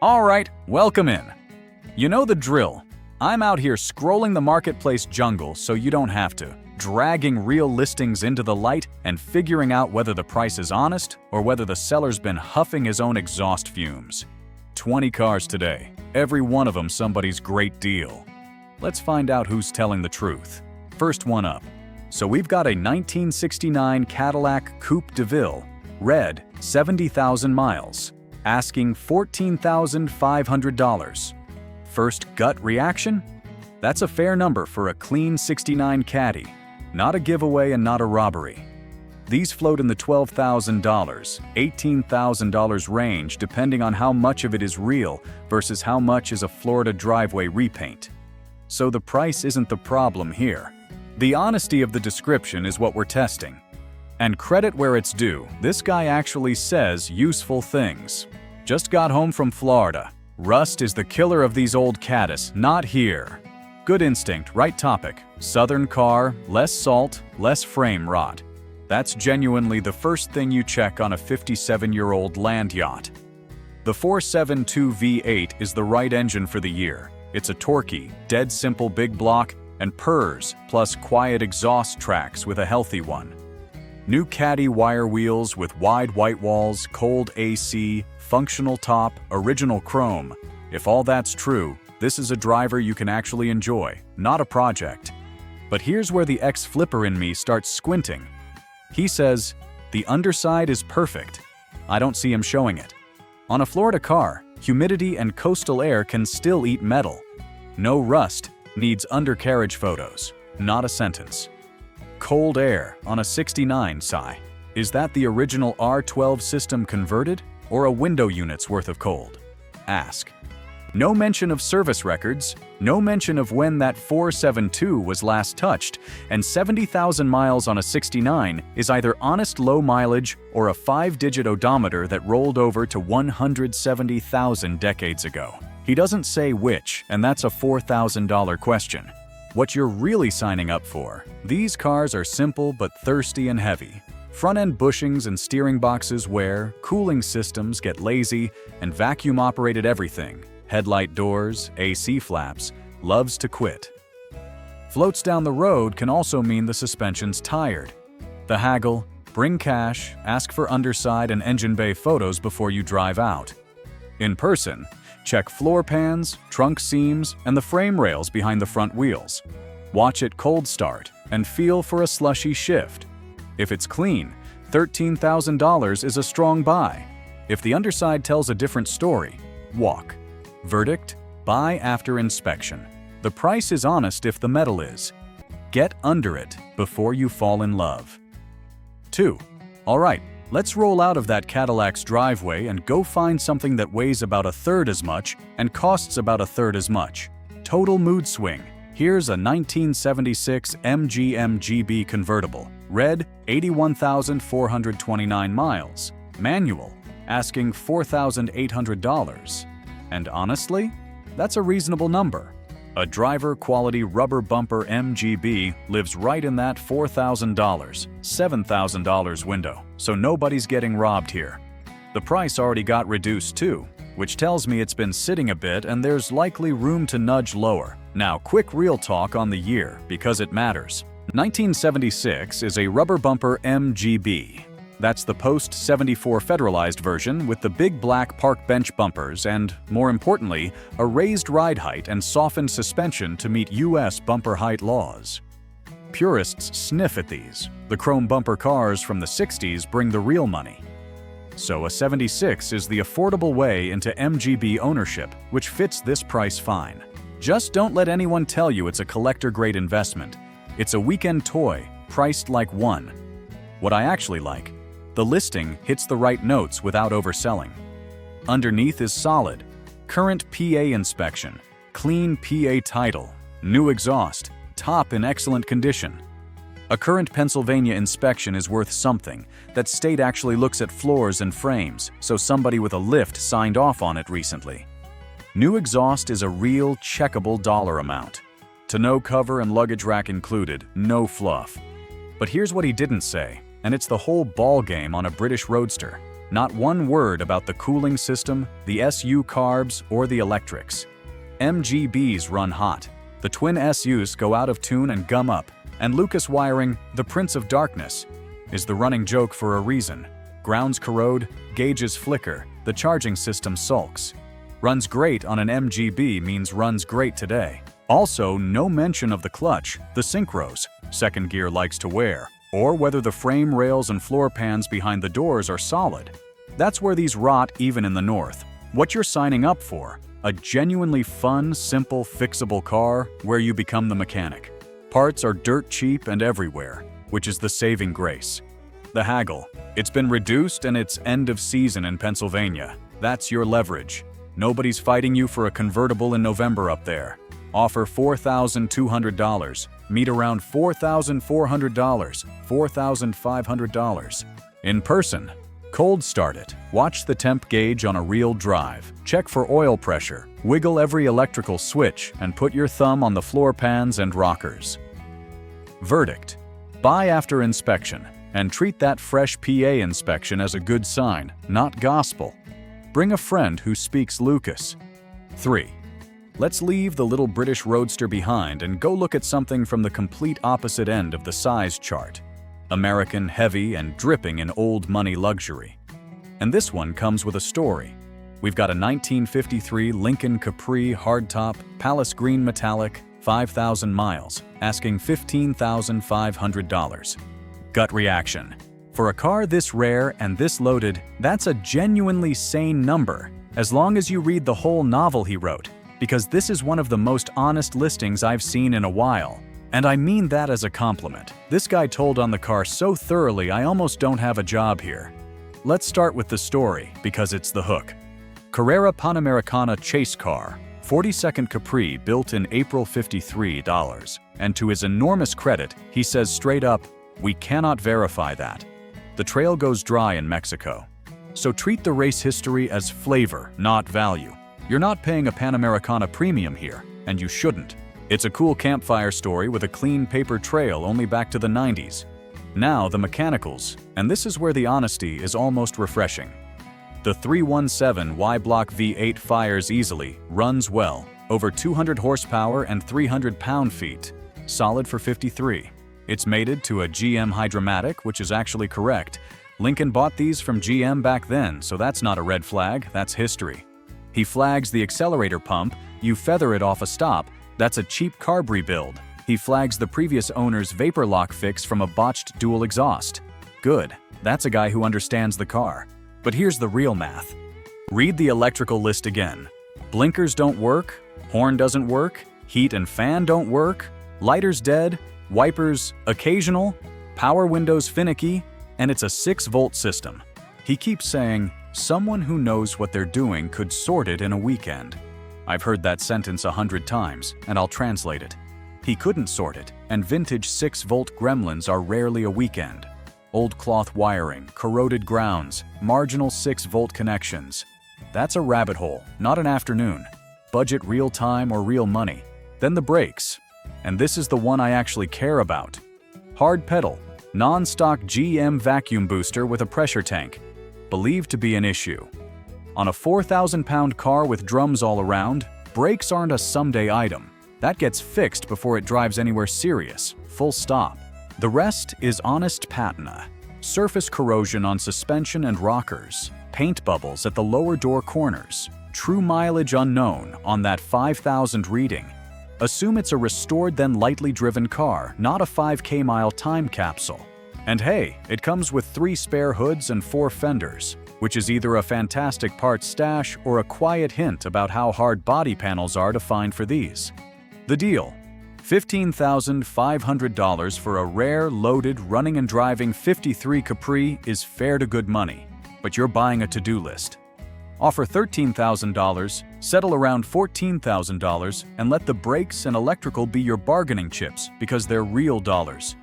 All right, welcome in. You know the drill. I'm out here scrolling the marketplace jungle so you don't have to, dragging real listings into the light and figuring out whether the price is honest or whether the seller's been huffing his own exhaust fumes. 20 cars today, every one of them somebody's great deal. Let's find out who's telling the truth. First one up. So we've got a 1969 Cadillac Coupe de Ville, red, 70,000 miles, asking $14,500. First gut reaction? That's a fair number for a clean 69 Caddy. Not a giveaway and not a robbery. These float in the $12,000, $18,000 range depending on how much of it is real versus how much is a Florida driveway repaint. So the price isn't the problem here. The honesty of the description is what we're testing. And credit where it's due, this guy actually says useful things. Just got home from Florida. Rust is the killer of these old Caddis, not here. Good instinct, right topic. Southern car, less salt, less frame rot. That's genuinely the first thing you check on a 57-year-old land yacht. The 472 V8 is the right engine for the year. It's a torquey, dead simple big block, and purrs, plus quiet exhaust tracks with a healthy one. New Caddy wire wheels with wide white walls, cold AC, functional top, original chrome. If all that's true, this is a driver you can actually enjoy, not a project. But here's where the ex-flipper in me starts squinting. He says, the underside is perfect. I don't see him showing it. On a Florida car, humidity and coastal air can still eat metal. No rust, needs undercarriage photos, not a sentence. Cold air on a 69 sigh. Is that the original R12 system converted or a window unit's worth of cold? Ask. No mention of service records, no mention of when that 472 was last touched, and 70,000 miles on a 69 is either honest low mileage or a 5-digit odometer that rolled over to 170,000 decades ago. He doesn't say which, and that's a $4,000 question. What you're really signing up for. These cars are simple but thirsty and heavy. Front-end bushings and steering boxes wear, cooling systems get lazy, and vacuum-operated everything. Headlight doors, AC flaps, loves to quit. Floats down the road can also mean the suspension's tired. The haggle, bring cash, ask for underside and engine bay photos before you drive out. In person, check floor pans, trunk seams, and the frame rails behind the front wheels. Watch it cold start and feel for a slushy shift. If it's clean, $13,000 is a strong buy. If the underside tells a different story, walk. Verdict: buy after inspection. The price is honest if the metal is. Get under it before you fall in love. 2. All right, let's roll out of that Cadillac's driveway and go find something that weighs about a third as much and costs about a third as much. Total mood swing. Here's a 1976 MG MGB convertible. Red, 81,429 miles. Manual, asking $4,800. And honestly, that's a reasonable number. A driver-quality rubber bumper MGB lives right in that $4,000, $7,000 window, so nobody's getting robbed here. The price already got reduced too, which tells me it's been sitting a bit and there's likely room to nudge lower. Now, quick real talk on the year, because it matters. 1976 is a rubber bumper MGB. That's the post-74 federalized version with the big black park bench bumpers and, more importantly, a raised ride height and softened suspension to meet U.S. bumper height laws. Purists sniff at these. The chrome bumper cars from the 60s bring the real money. So a 76 is the affordable way into MGB ownership, which fits this price fine. Just don't let anyone tell you it's a collector-grade investment. It's a weekend toy, priced like one. What I actually like: the listing hits the right notes without overselling. Underneath is solid. Current PA inspection, clean PA title, new exhaust, top in excellent condition. A current Pennsylvania inspection is worth something. That state actually looks at floors and frames, so somebody with a lift signed off on it recently. New exhaust is a real checkable dollar amount. Tonneau cover and luggage rack included, no fluff. But here's what he didn't say, and it's the whole ball game on a British roadster. Not one word about the cooling system, the SU carbs, or the electrics. MGBs run hot. The twin SUs go out of tune and gum up. And Lucas wiring, the Prince of Darkness, is the running joke for a reason. Grounds corrode, gauges flicker, the charging system sulks. Runs great on an MGB means runs great today. Also, no mention of the clutch, the synchros, second gear likes to wear, or whether the frame rails and floor pans behind the doors are solid. That's where these rot even in the north. What you're signing up for, a genuinely fun, simple, fixable car where you become the mechanic. Parts are dirt cheap and everywhere, which is the saving grace. The haggle. It's been reduced and it's end of season in Pennsylvania. That's your leverage. Nobody's fighting you for a convertible in November up there. Offer $4,200. Meet around $4,400, $4,500. In person. Cold start it. Watch the temp gauge on a real drive. Check for oil pressure. Wiggle every electrical switch and put your thumb on the floor pans and rockers. Verdict. Buy after inspection and treat that fresh PA inspection as a good sign, not gospel. Bring a friend who speaks Lucas. 3. Let's leave the little British roadster behind and go look at something from the complete opposite end of the size chart. American, heavy, and dripping in old money luxury. And this one comes with a story. We've got a 1953 Lincoln Capri hardtop, Palace Green metallic, 5,000 miles, asking $15,500. Gut reaction. For a car this rare and this loaded, that's a genuinely sane number, as long as you read the whole novel he wrote, because this is one of the most honest listings I've seen in a while. And I mean that as a compliment. This guy told on the car so thoroughly I almost don't have a job here. Let's start with the story, because it's the hook. Carrera Panamericana chase car, 42nd Capri, built in April $53. And to his enormous credit, he says straight up, "We cannot verify that." The trail goes dry in Mexico. So treat the race history as flavor, not value. You're not paying a Panamericana premium here, and you shouldn't. It's a cool campfire story with a clean paper trail only back to the 90s. Now the mechanicals, and this is where the honesty is almost refreshing. The 317 Y-Block V8 fires easily, runs well, over 200 horsepower and 300 pound-feet. Solid for 53. It's mated to a GM Hydromatic, which is actually correct. Lincoln bought these from GM back then, so that's not a red flag, that's history. He flags the accelerator pump, you feather it off a stop, that's a cheap carb rebuild. He flags the previous owner's vapor lock fix from a botched dual exhaust. Good, that's a guy who understands the car. But here's the real math. Read the electrical list again. Blinkers don't work, horn doesn't work, heat and fan don't work, lighter's dead, wipers occasional, power windows finicky, and it's a 6-volt system. He keeps saying, someone who knows what they're doing could sort it in a weekend. I've heard that sentence 100 times, and I'll translate it. He couldn't sort it, and vintage 6-volt gremlins are rarely a weekend. Old cloth wiring, corroded grounds, marginal 6-volt connections. That's a rabbit hole, not an afternoon. Budget real time or real money. Then the brakes. And this is the one I actually care about. Hard pedal, non-stock GM vacuum booster with a pressure tank. Believed to be an issue. On a 4,000-pound car with drums all around, brakes aren't a someday item. That gets fixed before it drives anywhere serious, full stop. The rest is honest patina. Surface corrosion on suspension and rockers, paint bubbles at the lower door corners, true mileage unknown on that 5,000 reading. Assume it's a restored then lightly driven car, not a 5K mile time capsule. And hey, it comes with 3 spare hoods and 4 fenders, which is either a fantastic parts stash or a quiet hint about how hard body panels are to find for these. The deal: $15,500 for a rare, loaded, running and driving 53 Capri is fair to good money, but you're buying a to-do list. Offer $13,000, settle around $14,000, and let the brakes and electrical be your bargaining chips because they're real dollars.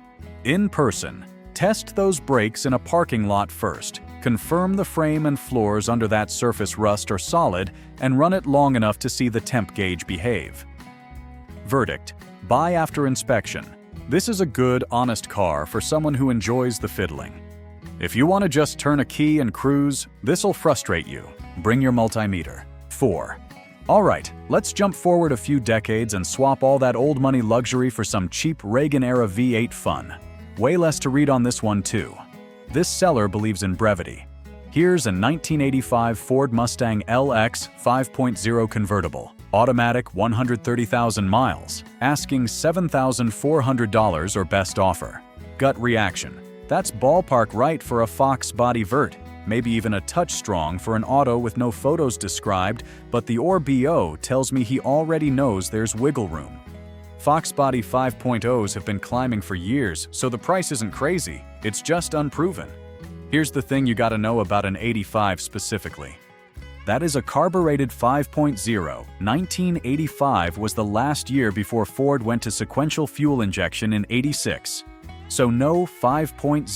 In person, test those brakes in a parking lot first. Confirm the frame and floors under that surface rust are solid, and run it long enough to see the temp gauge behave. Verdict: buy after inspection. This is a good, honest car for someone who enjoys the fiddling. If you want to just turn a key and cruise, this'll frustrate you. Bring your multimeter. 4. Alright, let's jump forward a few decades and swap all that old money luxury for some cheap Reagan-era V8 fun. Way less to read on this one too. This seller believes in brevity. Here's a 1985 Ford Mustang LX 5.0 convertible, automatic, 130,000 miles, asking $7,400 or best offer. Gut reaction. That's ballpark right for a Fox body vert, maybe even a touch strong for an auto with no photos described, but the ORBO tells me he already knows there's wiggle room. Fox body 5.0s have been climbing for years, so the price isn't crazy, it's just unproven. Here's the thing you gotta know about an 85 specifically. That is a carbureted 5.0. 1985 was the last year before Ford went to sequential fuel injection in 86. So no 5.0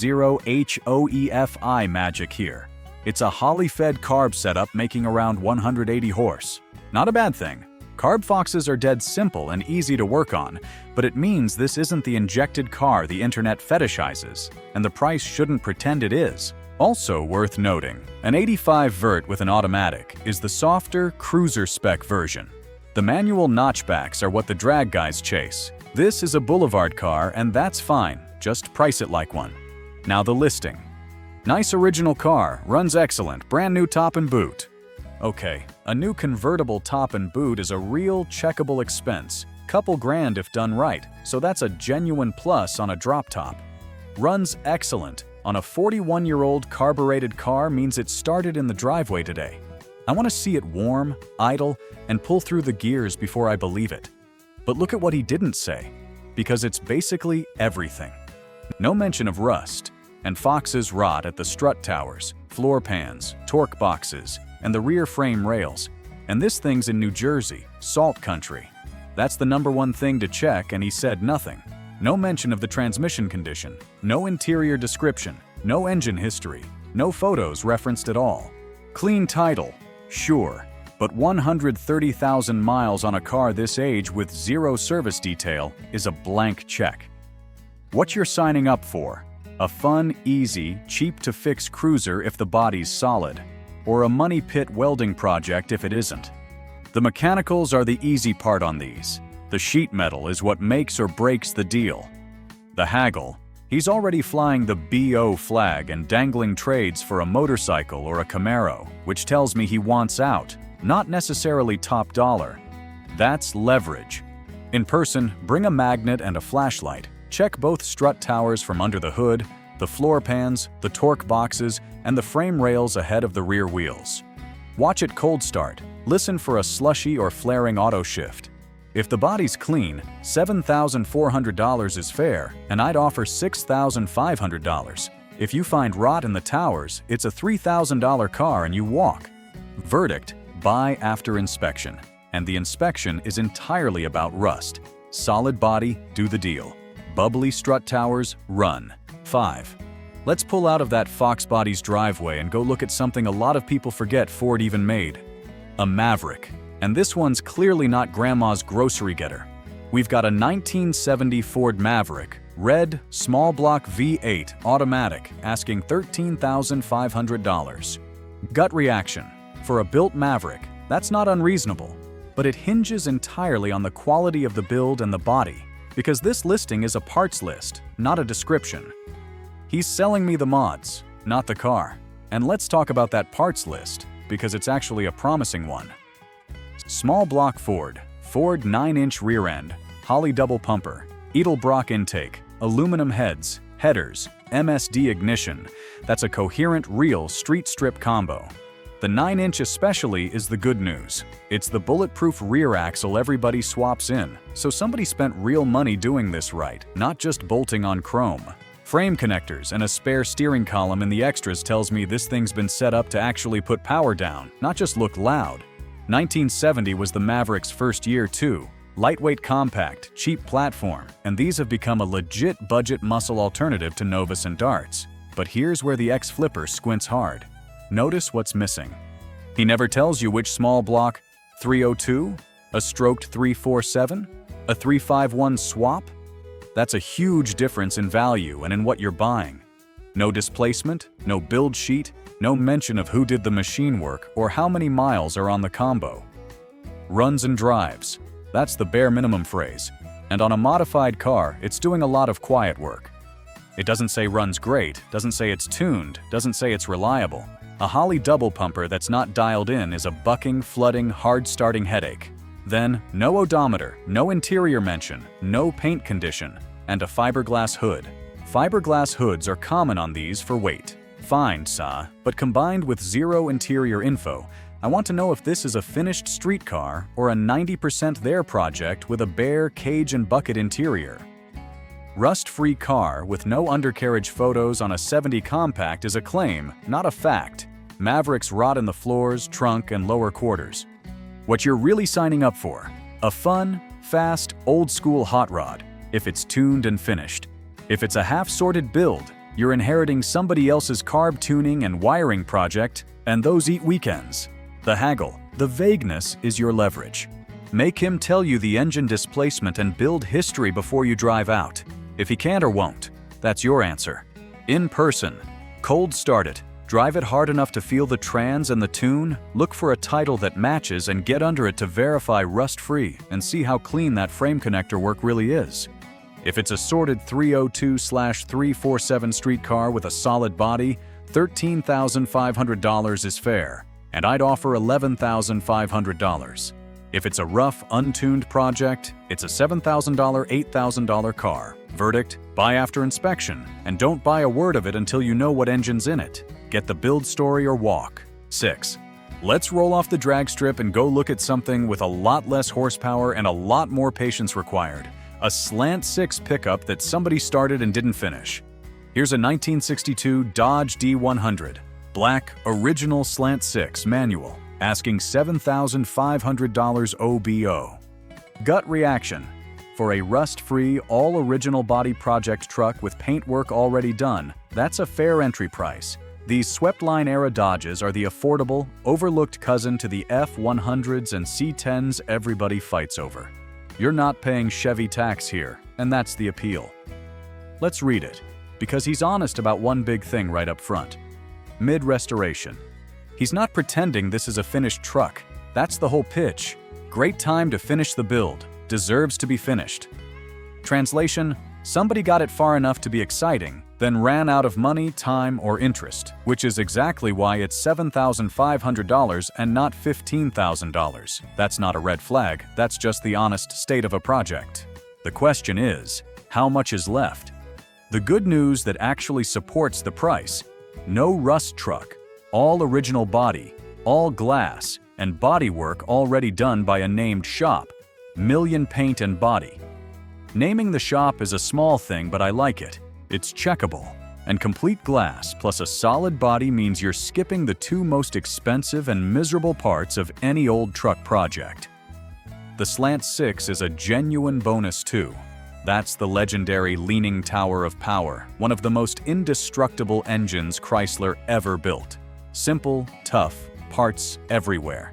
HOEFI magic here. It's a Holly-fed carb setup making around 180 horse. Not a bad thing. Carb Foxes are dead simple and easy to work on, but it means this isn't the injected car the internet fetishizes, and the price shouldn't pretend it is. Also worth noting, an 85 vert with an automatic is the softer, cruiser spec version. The manual notchbacks are what the drag guys chase. This is a boulevard car, and that's fine, just price it like one. Now the listing. Nice original car, runs excellent, brand new top and boot. Okay, a new convertible top and boot is a real checkable expense, couple grand if done right, so that's a genuine plus on a drop top. Runs excellent on a 41-year-old carbureted car means it started in the driveway today. I want to see it warm, idle, and pull through the gears before I believe it. But look at what he didn't say, because it's basically everything. No mention of rust, and Fox's rot at the strut towers, floor pans, torque boxes, and the rear frame rails. And this thing's in New Jersey, salt country. That's the #1 thing to check, and he said nothing. No mention of the transmission condition, no interior description, no engine history, no photos referenced at all. Clean title, sure, but 130,000 miles on a car this age with 0 service detail is a blank check. What you're signing up for? A fun, easy, cheap-to-fix cruiser if the body's solid, or a money pit welding project if it isn't. The mechanicals are the easy part on these. The sheet metal is what makes or breaks the deal. The haggle, he's already flying the BO flag and dangling trades for a motorcycle or a Camaro, which tells me he wants out, not necessarily top dollar. That's leverage. In person, bring a magnet and a flashlight. Check both strut towers from under the hood, the floor pans, the torque boxes, and the frame rails ahead of the rear wheels. Watch it cold start. Listen for a slushy or flaring auto shift. If the body's clean, $7,400 is fair, and I'd offer $6,500. If you find rot in the towers, it's a $3,000 car and you walk. Verdict: buy after inspection. And the inspection is entirely about rust. Solid body, do the deal. Bubbly strut towers, run. 5. Let's pull out of that Fox body's driveway and go look at something a lot of people forget Ford even made. A Maverick. And this one's clearly not grandma's grocery getter. We've got a 1970 Ford Maverick, red, small block V8, automatic, asking $13,500. Gut reaction. For a built Maverick, that's not unreasonable. But it hinges entirely on the quality of the build and the body, because this listing is a parts list, not a description. He's selling me the mods, not the car. And let's talk about that parts list, because it's actually a promising one. Small block Ford, Ford 9-inch rear end, Holley double pumper, Edelbrock intake, aluminum heads, headers, MSD ignition. That's a coherent, real street strip combo. The 9-inch especially is the good news. It's the bulletproof rear axle everybody swaps in, so somebody spent real money doing this right, not just bolting on chrome. Frame connectors and a spare steering column in the extras tells me this thing's been set up to actually put power down, not just look loud. 1970 was the Maverick's first year too. Lightweight compact, cheap platform, and these have become a legit budget muscle alternative to Novus and Darts. But here's where the ex-flipper squints hard. Notice what's missing. He never tells you which small block, 302, a stroked 347, a 351 swap. That's a huge difference in value and in what you're buying. No displacement, no build sheet, no mention of who did the machine work or how many miles are on the combo. Runs and drives. That's the bare minimum phrase. And on a modified car, it's doing a lot of quiet work. It doesn't say runs great, doesn't say it's tuned, doesn't say it's reliable. A Holley double pumper that's not dialed in is a bucking, flooding, hard-starting headache. Then, no odometer, no interior mention, no paint condition, and a fiberglass hood. Fiberglass hoods are common on these for weight. Fine, but combined with zero interior info, I want to know if this is a finished street car or a 90% there project with a bare cage and bucket interior. Rust-free car with no undercarriage photos on a 70 compact is a claim, not a fact. Mavericks rot in the floors, trunk, and lower quarters. What you're really signing up for: a fun, fast, old-school hot rod, if it's tuned and finished. If it's a half-sorted build, you're inheriting somebody else's carb tuning and wiring project, and those eat weekends. The haggle, the vagueness is your leverage. Make him tell you the engine displacement and build history before you drive out. If he can't or won't, that's your answer. In person, cold start it, drive it hard enough to feel the trans and the tune, look for a title that matches and get under it to verify rust-free and see how clean that frame connector work really is. If it's a sorted 302/347 street car with a solid body, $13,500 is fair, and I'd offer $11,500. If it's a rough, untuned project, it's a $7,000, $8,000 car. Verdict: buy after inspection, and don't buy a word of it until you know what engine's in it. Get the build story or walk. 6. Let's roll off the drag strip and go look at something with a lot less horsepower and a lot more patience required. A slant 6 pickup that somebody started and didn't finish. Here's a 1962 Dodge D100. Black, original slant 6 manual, asking $7,500 OBO. Gut reaction: for a rust-free, all-original body project truck with paintwork already done, that's a fair entry price. These swept-line-era Dodges are the affordable, overlooked cousin to the F100s and C10s everybody fights over. You're not paying Chevy tax here, and that's the appeal. Let's read it, because he's honest about one big thing right up front. Mid-restoration. He's not pretending this is a finished truck. That's the whole pitch. Great time to finish the build. Deserves to be finished. Translation: somebody got it far enough to be exciting, then ran out of money, time, or interest, which is exactly why it's $7,500 and not $15,000. That's not a red flag, that's just the honest state of a project. The question is, how much is left? The good news that actually supports the price: no rust truck, all original body, all glass, and bodywork already done by a named shop. Million paint and body. Naming the shop is a small thing, but I like it. It's checkable. And complete glass plus a solid body means you're skipping the two most expensive and miserable parts of any old truck project. The Slant 6 is a genuine bonus too. That's the legendary Leaning Tower of Power, one of the most indestructible engines Chrysler ever built. Simple, tough, parts everywhere.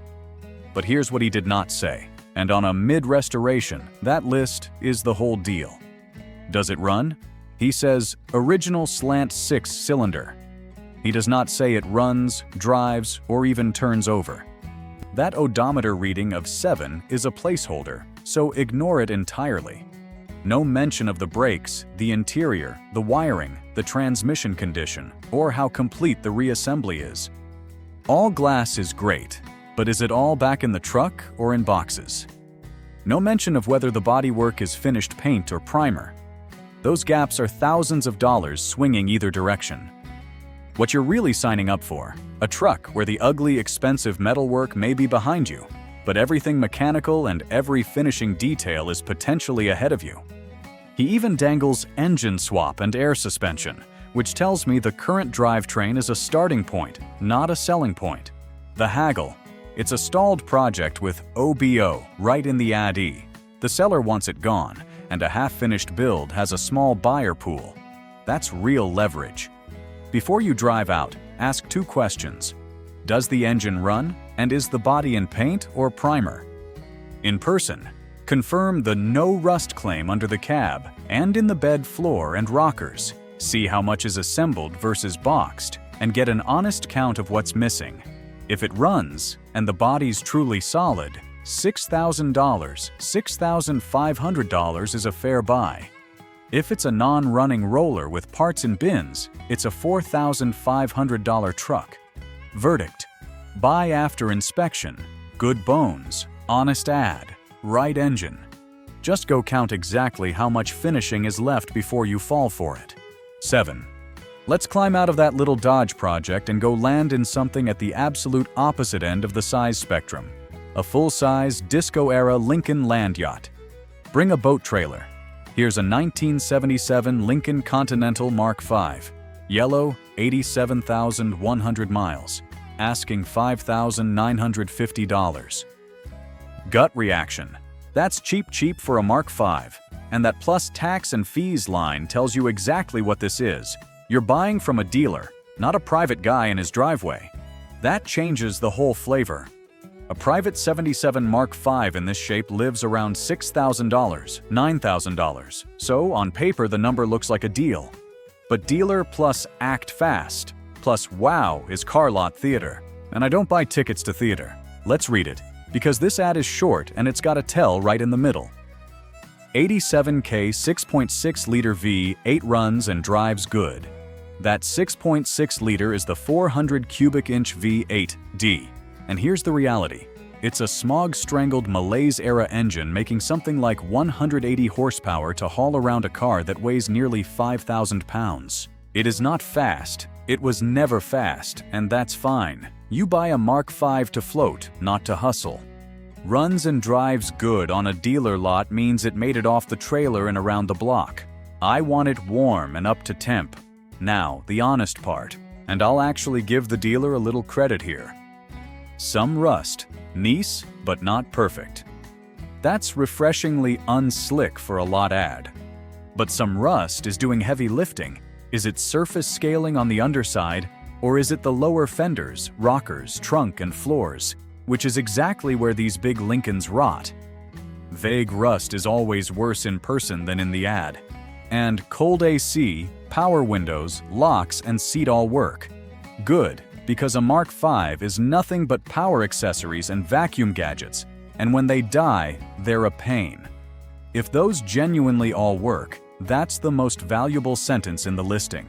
But here's what he did not say. And on a mid-restoration, that list is the whole deal. Does it run? He says, original Slant 6 cylinder. He does not say it runs, drives, or even turns over. That odometer reading of 7 is a placeholder, so ignore it entirely. No mention of the brakes, the interior, the wiring, the transmission condition, or how complete the reassembly is. All glass is great, but is it all back in the truck or in boxes? No mention of whether the bodywork is finished paint or primer. Those gaps are thousands of dollars swinging either direction. What you're really signing up for: a truck where the ugly, expensive metalwork may be behind you, but everything mechanical and every finishing detail is potentially ahead of you. He even dangles engine swap and air suspension, which tells me the current drivetrain is a starting point, not a selling point. The haggle: it's a stalled project with OBO right in the ad-e. The seller wants it gone, and a half-finished build has a small buyer pool. That's real leverage. Before you drive out, ask 2 questions. Does the engine run, and is the body in paint or primer? In person, confirm the no rust claim under the cab and in the bed floor and rockers. See how much is assembled versus boxed, and get an honest count of what's missing. If it runs, and the body's truly solid, $6,000, $6,500 is a fair buy. If it's a non-running roller with parts and bins, it's a $4,500 truck. Verdict: buy after inspection, good bones, honest ad, right engine. Just go count exactly how much finishing is left before you fall for it. 7. Let's climb out of that little Dodge project and go land in something at the absolute opposite end of the size spectrum. A full-size, disco-era Lincoln land yacht. Bring a boat trailer. Here's a 1977 Lincoln Continental Mark V. Yellow, 87,100 miles. Asking $5,950. Gut reaction: that's cheap for a Mark V. And that plus tax and fees line tells you exactly what this is. You're buying from a dealer, not a private guy in his driveway. That changes the whole flavor. A private 77 Mark V in this shape lives around $6,000, $9,000, so on paper the number looks like a deal. But dealer plus act fast, plus wow is car lot theater. And I don't buy tickets to theater. Let's read it, because this ad is short and it's got a tell right in the middle. 87K 6.6-liter V, 8 runs and drives good. That 6.6-liter is the 400 cubic inch V8D. And here's the reality. It's a smog-strangled Malaise-era engine making something like 180 horsepower to haul around a car that weighs nearly 5,000 pounds. It is not fast. It was never fast, and that's fine. You buy a Mark V to float, not to hustle. Runs and drives good on a dealer lot means it made it off the trailer and around the block. I want it warm and up to temp. Now, the honest part, and I'll actually give the dealer a little credit here. Some rust, nice but not perfect. That's refreshingly unslick for a lot ad. But some rust is doing heavy lifting. Is it surface scaling on the underside, or is it the lower fenders, rockers, trunk, and floors, which is exactly where these big Lincolns rot? Vague rust is always worse in person than in the ad. And cold AC, power windows, locks, and seat all work. Good, because a Mark V is nothing but power accessories and vacuum gadgets, and when they die, they're a pain. If those genuinely all work, that's the most valuable sentence in the listing.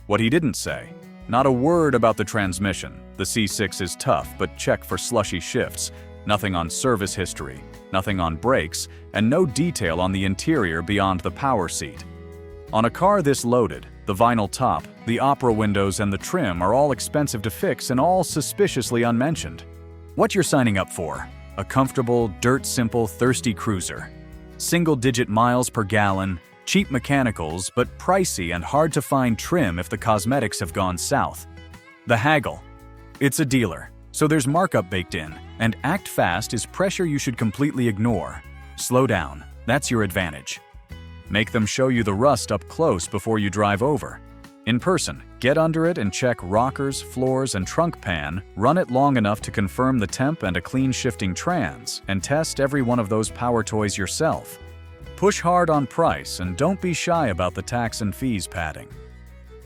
What he didn't say: not a word about the transmission. The C6 is tough, but check for slushy shifts. Nothing on service history, nothing on brakes, and no detail on the interior beyond the power seat. On a car this loaded, the vinyl top, the opera windows, and the trim are all expensive to fix and all suspiciously unmentioned. What you're signing up for: a comfortable, dirt-simple, thirsty cruiser. Single-digit miles per gallon, cheap mechanicals, but pricey and hard-to-find trim if the cosmetics have gone south. The haggle: it's a dealer, so there's markup baked in, and act fast is pressure you should completely ignore. Slow down, that's your advantage. Make them show you the rust up close before you drive over. In person, get under it and check rockers, floors, and trunk pan, run it long enough to confirm the temp and a clean shifting trans, and test every one of those power toys yourself. Push hard on price and don't be shy about the tax and fees padding.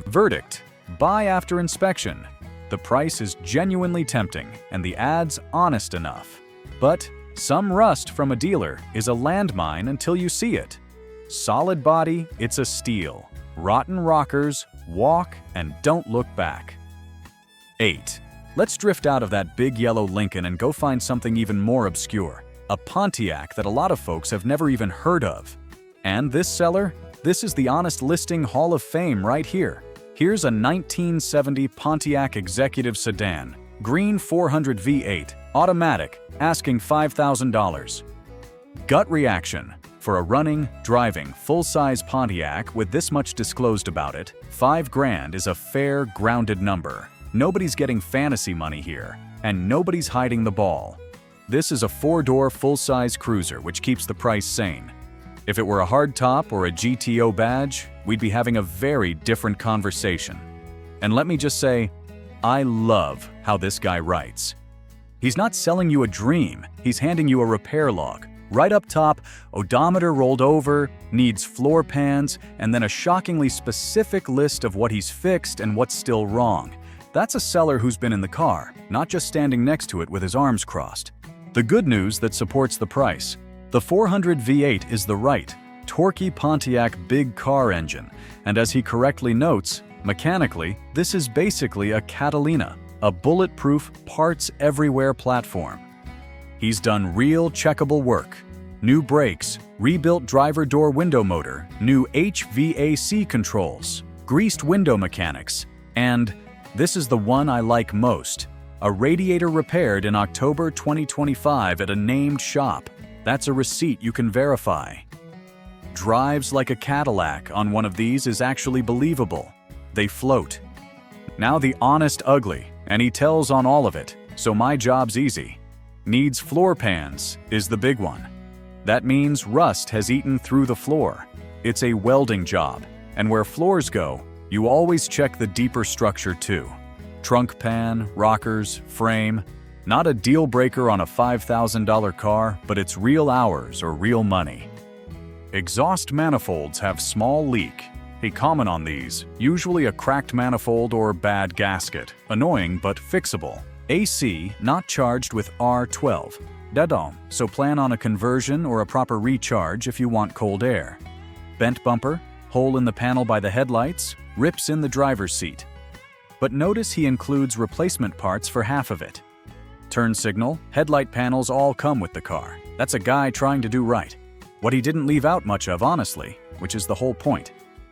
Verdict: buy after inspection. The price is genuinely tempting and the ad's honest enough. But some rust from a dealer is a landmine until you see it. Solid body, it's a steal. Rotten rockers, walk and don't look back. 8. Let's drift out of that big yellow Lincoln and go find something even more obscure. A Pontiac that a lot of folks have never even heard of. And this seller? This is the Honest Listing Hall of Fame right here. Here's a 1970 Pontiac Executive Sedan, green 400 V8, automatic, asking $5,000. Gut reaction: for a running, driving, full-size Pontiac with this much disclosed about it, $5,000 is a fair, grounded number. Nobody's getting fantasy money here, and nobody's hiding the ball. This is a 4-door full-size cruiser which keeps the price sane. If it were a hardtop or a GTO badge, we'd be having a very different conversation. And let me just say, I love how this guy writes. He's not selling you a dream, he's handing you a repair log, Right up top, odometer rolled over, needs floor pans, and then a shockingly specific list of what he's fixed and what's still wrong. That's a seller who's been in the car, not just standing next to it with his arms crossed. The good news that supports the price. The 400 V8 is the right, torquey Pontiac big car engine, and as he correctly notes, mechanically, this is basically a Catalina, a bulletproof, parts-everywhere platform. He's done real checkable work. New brakes, rebuilt driver door window motor, new HVAC controls, greased window mechanics, and, this is the one I like most, a radiator repaired in October 2025 at a named shop. That's a receipt you can verify. Drives like a Cadillac on one of these is actually believable. They float. Now the honest ugly, and he tells on all of it, so my job's easy. Needs floor pans is the big one. That means rust has eaten through the floor. It's a welding job, and where floors go, you always check the deeper structure too. Trunk pan, rockers, frame. Not a deal breaker on a $5,000 car, but it's real hours or real money. Exhaust manifolds have small leak. A common on these, usually a cracked manifold or bad gasket. Annoying but fixable. AC not charged with R12. Dedom, so plan on a conversion or a proper recharge if you want cold air. Bent bumper, hole in the panel by the headlights, rips in the driver's seat. But notice he includes replacement parts for half of it. Turn signal, headlight panels all come with the car. That's a guy trying to do right. What he didn't leave out much of, honestly, which is the whole point.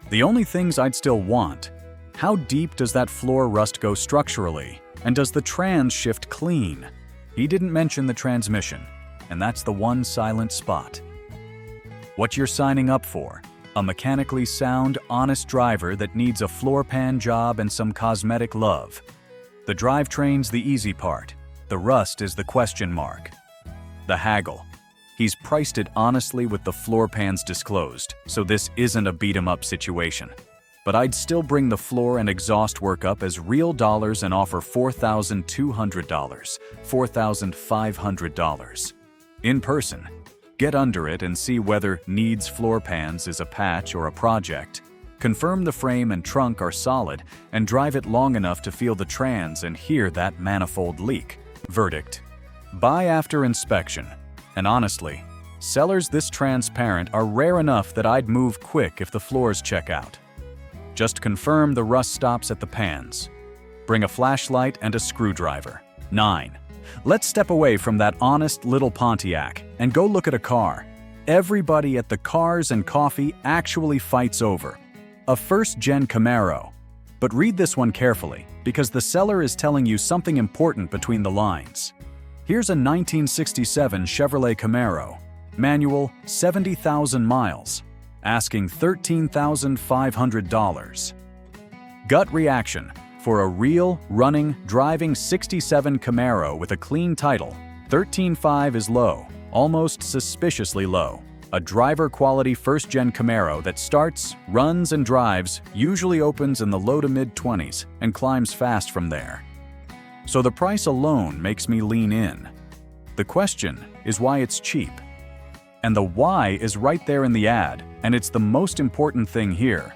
The only things I'd still want: how deep does that floor rust go structurally? And does the trans shift clean? He didn't mention the transmission, and that's the one silent spot. What you're signing up for: a mechanically sound, honest driver that needs a floor pan job and some cosmetic love. The drivetrain's the easy part. The rust is the question mark. The haggle. He's priced it honestly with the floor pans disclosed, so this isn't a beat-em-up situation. But I'd still bring the floor and exhaust work up as real dollars and offer $4,200, $4,500. In person. Get under it and see whether needs floor pans is a patch or a project. Confirm the frame and trunk are solid and drive it long enough to feel the trans and hear that manifold leak. Verdict: buy after inspection. And honestly, sellers this transparent are rare enough that I'd move quick if the floors check out. Just confirm the rust stops at the pans. Bring a flashlight and a screwdriver. 9. Let's step away from that honest little Pontiac and go look at a car everybody at the Cars and Coffee actually fights over. A first-gen Camaro. But read this one carefully, because the seller is telling you something important between the lines. Here's a 1967 Chevrolet Camaro. Manual, 70,000 miles. Asking $13,500. Gut reaction. For a real, running, driving 67 Camaro with a clean title, $13,500 is low, almost suspiciously low. A driver-quality first-gen Camaro that starts, runs, and drives usually opens in the low to mid-20s and climbs fast from there. So the price alone makes me lean in. The question is why it's cheap. And the why is right there in the ad, and it's the most important thing here.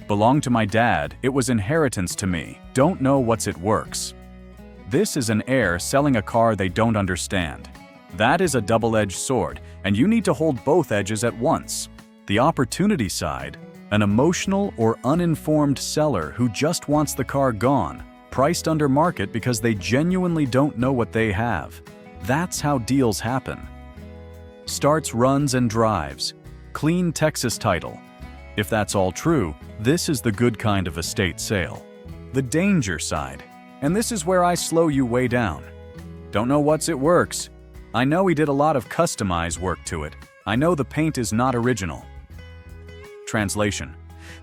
Belonged to my dad, it was inheritance to me. Don't know what's it works. This is an heir selling a car they don't understand. That is a double-edged sword, and you need to hold both edges at once. The opportunity side, an emotional or uninformed seller who just wants the car gone, priced under market because they genuinely don't know what they have. That's how deals happen. Starts, runs, and drives. Clean Texas title. If that's all true, this is the good kind of estate sale. The danger side. And this is where I slow you way down. Don't know what's it works. I know he did a lot of customized work to it. I know the paint is not original. Translation.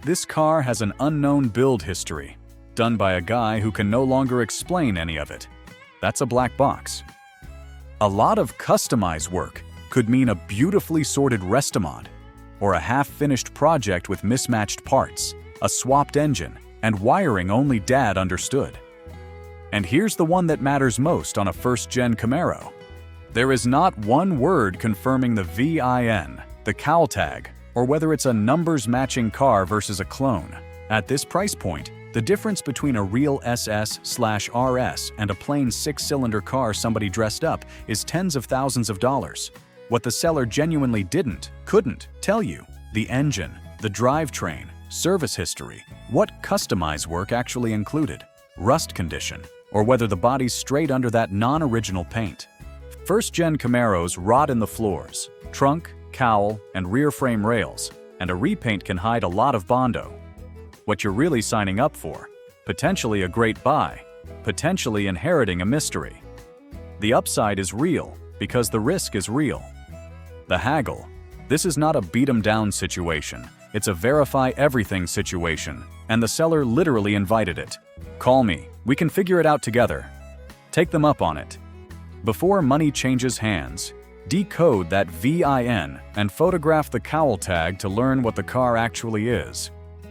This car has an unknown build history, done by a guy who can no longer explain any of it. That's a black box. A lot of customized work could mean a beautifully sorted restaurant, or a half-finished project with mismatched parts, a swapped engine, and wiring only Dad understood. And here's the one that matters most on a first-gen Camaro. There is not one word confirming the VIN, the cowl tag, or whether it's a numbers-matching car versus a clone. At this price point, the difference between a real SS/RS and a plain six-cylinder car somebody dressed up is tens of thousands of dollars. What the seller genuinely couldn't tell you: the engine, the drivetrain, service history, what customized work actually included, rust condition, or whether the body's straight under that non-original paint. First-gen Camaros rot in the floors, trunk, cowl, and rear frame rails, and a repaint can hide a lot of bondo. What you're really signing up for: potentially a great buy, potentially inheriting a mystery. The upside is real because the risk is real. The haggle. This is not a beat-em-down situation. It's a verify everything situation, and the seller literally invited it. Call me. We can figure it out together. Take them up on it. Before money changes hands, decode that VIN and photograph the cowl tag to learn what the car actually is.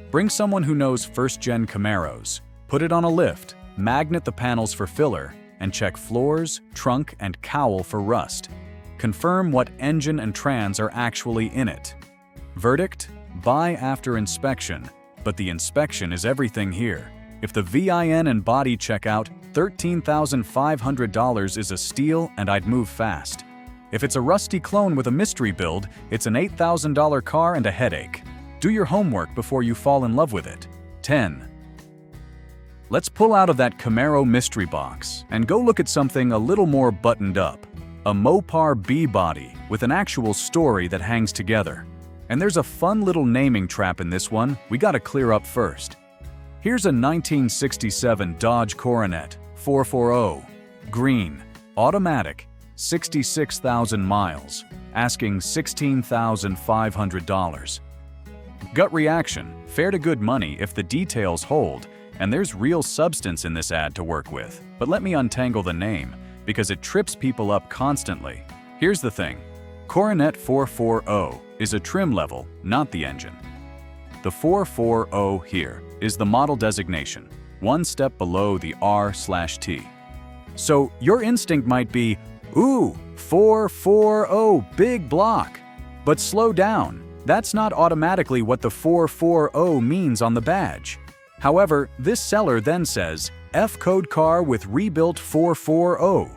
Bring someone who knows first-gen Camaros, put it on a lift, magnet the panels for filler, and check floors, trunk, and cowl for rust. Confirm what engine and trans are actually in it. Verdict: buy after inspection, but the inspection is everything here. If the VIN and body check out, $13,500 is a steal, and I'd move fast. If it's a rusty clone with a mystery build, it's an $8,000 car and a headache. Do your homework before you fall in love with it. 10. Let's pull out of that Camaro mystery box and go look at something a little more buttoned up. A Mopar B-body with an actual story that hangs together. And there's a fun little naming trap in this one we gotta clear up first. Here's a 1967 Dodge Coronet 440, green, automatic, 66,000 miles, asking $16,500. Gut reaction: fair to good money if the details hold, and there's real substance in this ad to work with. But let me untangle the name, because it trips people up constantly. Here's the thing: Coronet 440 is a trim level, not the engine. The 440 here is the model designation, one step below the R/T. So your instinct might be, ooh, 440, big block. But slow down, that's not automatically what the 440 means on the badge. However, this seller then says, F-code car with rebuilt 440.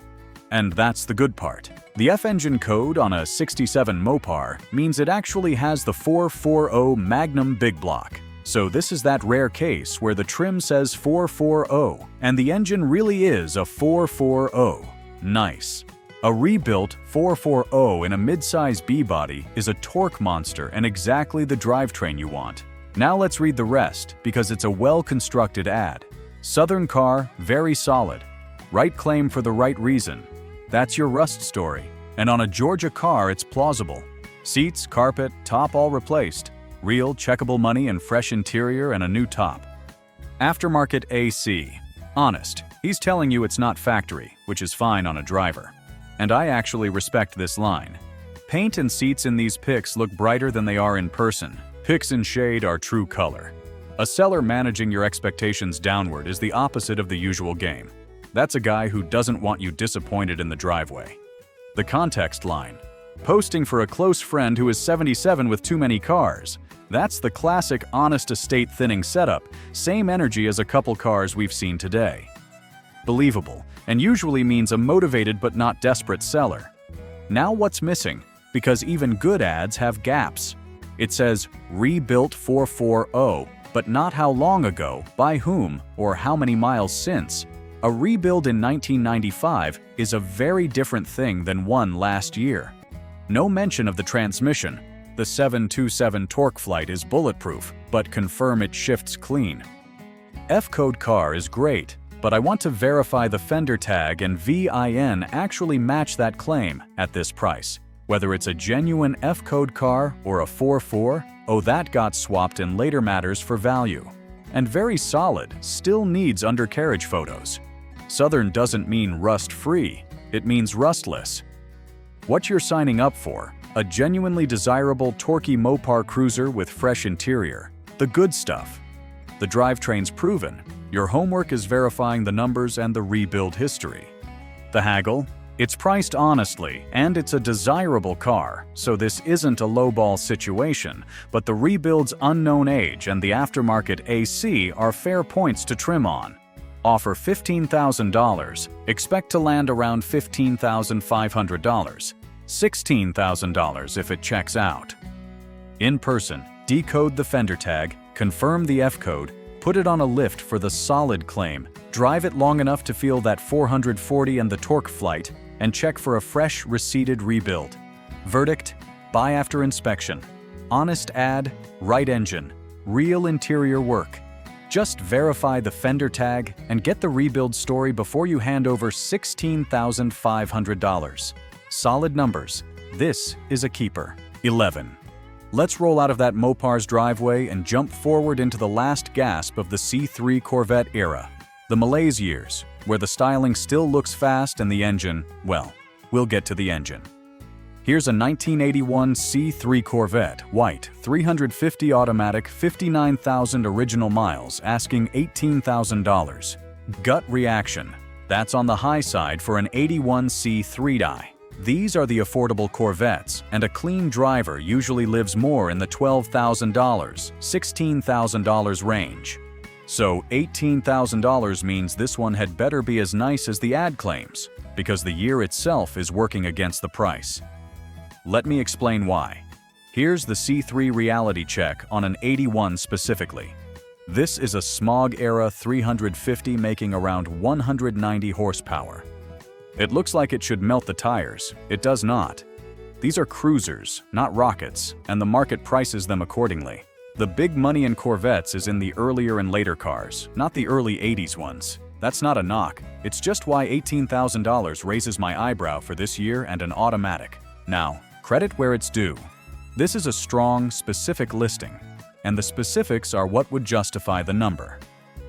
And that's the good part. The F-engine code on a 67 Mopar means it actually has the 440 Magnum big block. So this is that rare case where the trim says 440, and the engine really is a 440. Nice. A rebuilt 440 in a mid-size B-body is a torque monster and exactly the drivetrain you want. Now let's read the rest, because it's a well-constructed ad. Southern car, very solid. Right claim for the right reason. That's your rust story. And on a Georgia car, it's plausible. Seats, carpet, top all replaced. Real, checkable money and fresh interior and a new top. Aftermarket AC. Honest. He's telling you it's not factory, which is fine on a driver. And I actually respect this line. Paint and seats in these pics look brighter than they are in person. Pics in shade are true color. A seller managing your expectations downward is the opposite of the usual game. That's a guy who doesn't want you disappointed in the driveway. The context line. Posting for a close friend who is 77 with too many cars. That's the classic honest estate thinning setup, same energy as a couple cars we've seen today. Believable, and usually means a motivated but not desperate seller. Now what's missing? Because even good ads have gaps. It says, rebuilt 440, but not how long ago, by whom, or how many miles since. A rebuild in 1995 is a very different thing than one last year. No mention of the transmission. The 727 torque flight is bulletproof, but confirm it shifts clean. F-code car is great, but I want to verify the fender tag and VIN actually match that claim at this price. Whether it's a genuine F-code car or a 4.4, oh, that got swapped in later matters for value. And very solid, still needs undercarriage photos. Southern doesn't mean rust-free, it means rustless. What you're signing up for: a genuinely desirable torquey Mopar cruiser with fresh interior. The good stuff. The drivetrain's proven. Your homework is verifying the numbers and the rebuild history. The haggle? It's priced honestly, and it's a desirable car, so this isn't a lowball situation, but the rebuild's unknown age and the aftermarket AC are fair points to trim on. Offer $15,000, expect to land around $15,500, $16,000 if it checks out. In person, decode the fender tag, confirm the F-code, put it on a lift for the solid claim, drive it long enough to feel that 440 and the torque flight, and check for a fresh, receipted rebuild. Verdict: buy after inspection. Honest ad, right engine, real interior work. Just verify the fender tag and get the rebuild story before you hand over $16,500. Solid numbers. This is a keeper. 11. Let's roll out of that Mopar's driveway and jump forward into the last gasp of the C3 Corvette era. The malaise years, where the styling still looks fast and the engine, well, we'll get to the engine. Here's a 1981 C3 Corvette, white, 350 automatic, 59,000 original miles, asking $18,000. Gut reaction. That's on the high side for an 81 C3i. These are the affordable Corvettes, and a clean driver usually lives more in the $12,000, $16,000 range. So $18,000 means this one had better be as nice as the ad claims, because the year itself is working against the price. Let me explain why. Here's the C3 reality check on an 81 specifically. This is a smog-era 350 making around 190 horsepower. It looks like it should melt the tires. It does not. These are cruisers, not rockets, and the market prices them accordingly. The big money in Corvettes is in the earlier and later cars, not the early 80s ones. That's not a knock. It's just why $18,000 raises my eyebrow for this year and an automatic. Now, credit where it's due. This is a strong, specific listing, and the specifics are what would justify the number.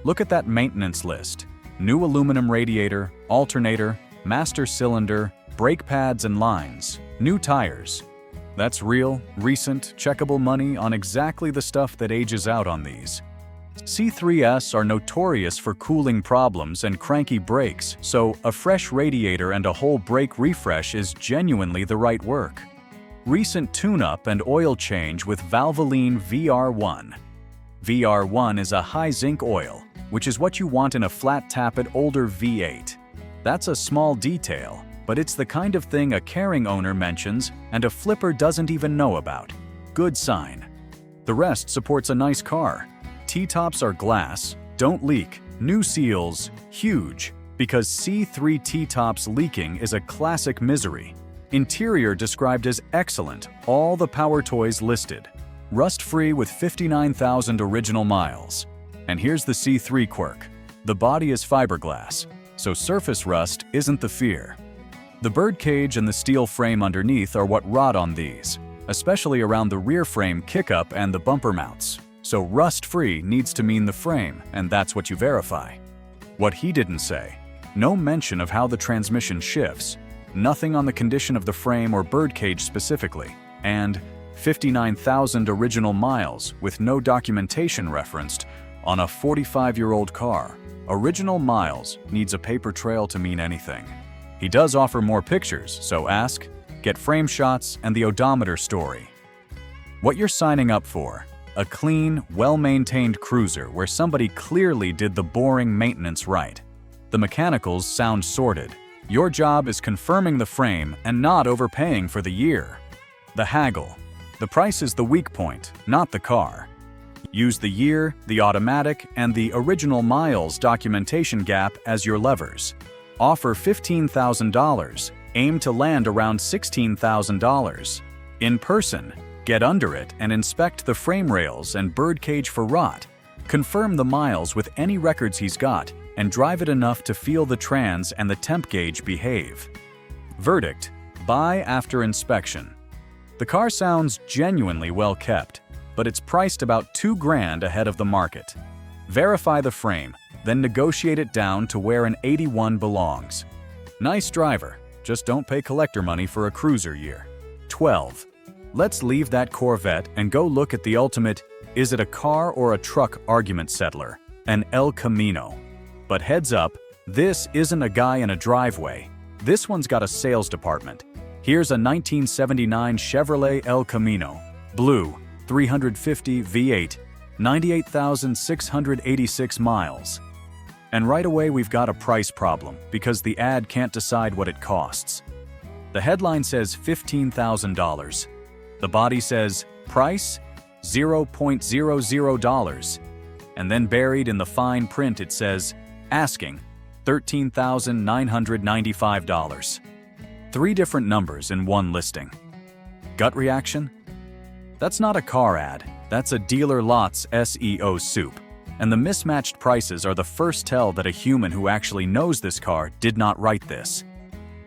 Look at that maintenance list. New aluminum radiator, alternator, master cylinder, brake pads and lines, new tires. That's real, recent, checkable money on exactly the stuff that ages out on these. C3s are notorious for cooling problems and cranky brakes, so a fresh radiator and a whole brake refresh is genuinely the right work. Recent tune-up and oil change with Valvoline VR1. VR1 is a high zinc oil, which is what you want in a flat-tapped older V8. That's a small detail, but it's the kind of thing a caring owner mentions and a flipper doesn't even know about. Good sign. The rest supports a nice car. T-tops are glass, don't leak, new seals, huge, because C3 T-tops leaking is a classic misery. Interior described as excellent, all the power toys listed. Rust-free with 59,000 original miles. And here's the C3 quirk. The body is fiberglass, so surface rust isn't the fear. The birdcage and the steel frame underneath are what rot on these, especially around the rear frame kick-up and the bumper mounts. So rust-free needs to mean the frame, and that's what you verify. What he didn't say, no mention of how the transmission shifts, nothing on the condition of the frame or birdcage specifically, and 59,000 original miles with no documentation referenced on a 45-year-old car. Original miles needs a paper trail to mean anything. He does offer more pictures, so ask, get frame shots and the odometer story. What you're signing up for: a clean, well-maintained cruiser where somebody clearly did the boring maintenance right. The mechanicals sound sorted. Your job is confirming the frame and not overpaying for the year. The haggle. The price is the weak point, not the car. Use the year, the automatic, and the original miles documentation gap as your levers. Offer $15,000. Aim to land around $16,000. In person, get under it and inspect the frame rails and birdcage for rot. Confirm the miles with any records he's got and drive it enough to feel the trans and the temp gauge behave. Verdict: buy after inspection. The car sounds genuinely well kept, but it's priced about $2,000 ahead of the market. Verify the frame, then negotiate it down to where an 81 belongs. Nice driver, just don't pay collector money for a cruiser year. 12. Let's leave that Corvette and go look at the ultimate is it a car or a truck argument settler, an El Camino. But heads up, this isn't a guy in a driveway. This one's got a sales department. Here's a 1979 Chevrolet El Camino, blue, 350 V8, 98,686 miles. And right away we've got a price problem because the ad can't decide what it costs. The headline says $15,000. The body says, price, $0.00. And then buried in the fine print it says, asking, $13,995. 3 different numbers in one listing. Gut reaction? That's not a car ad, that's a dealer lot's SEO soup. And the mismatched prices are the first tell that a human who actually knows this car did not write this.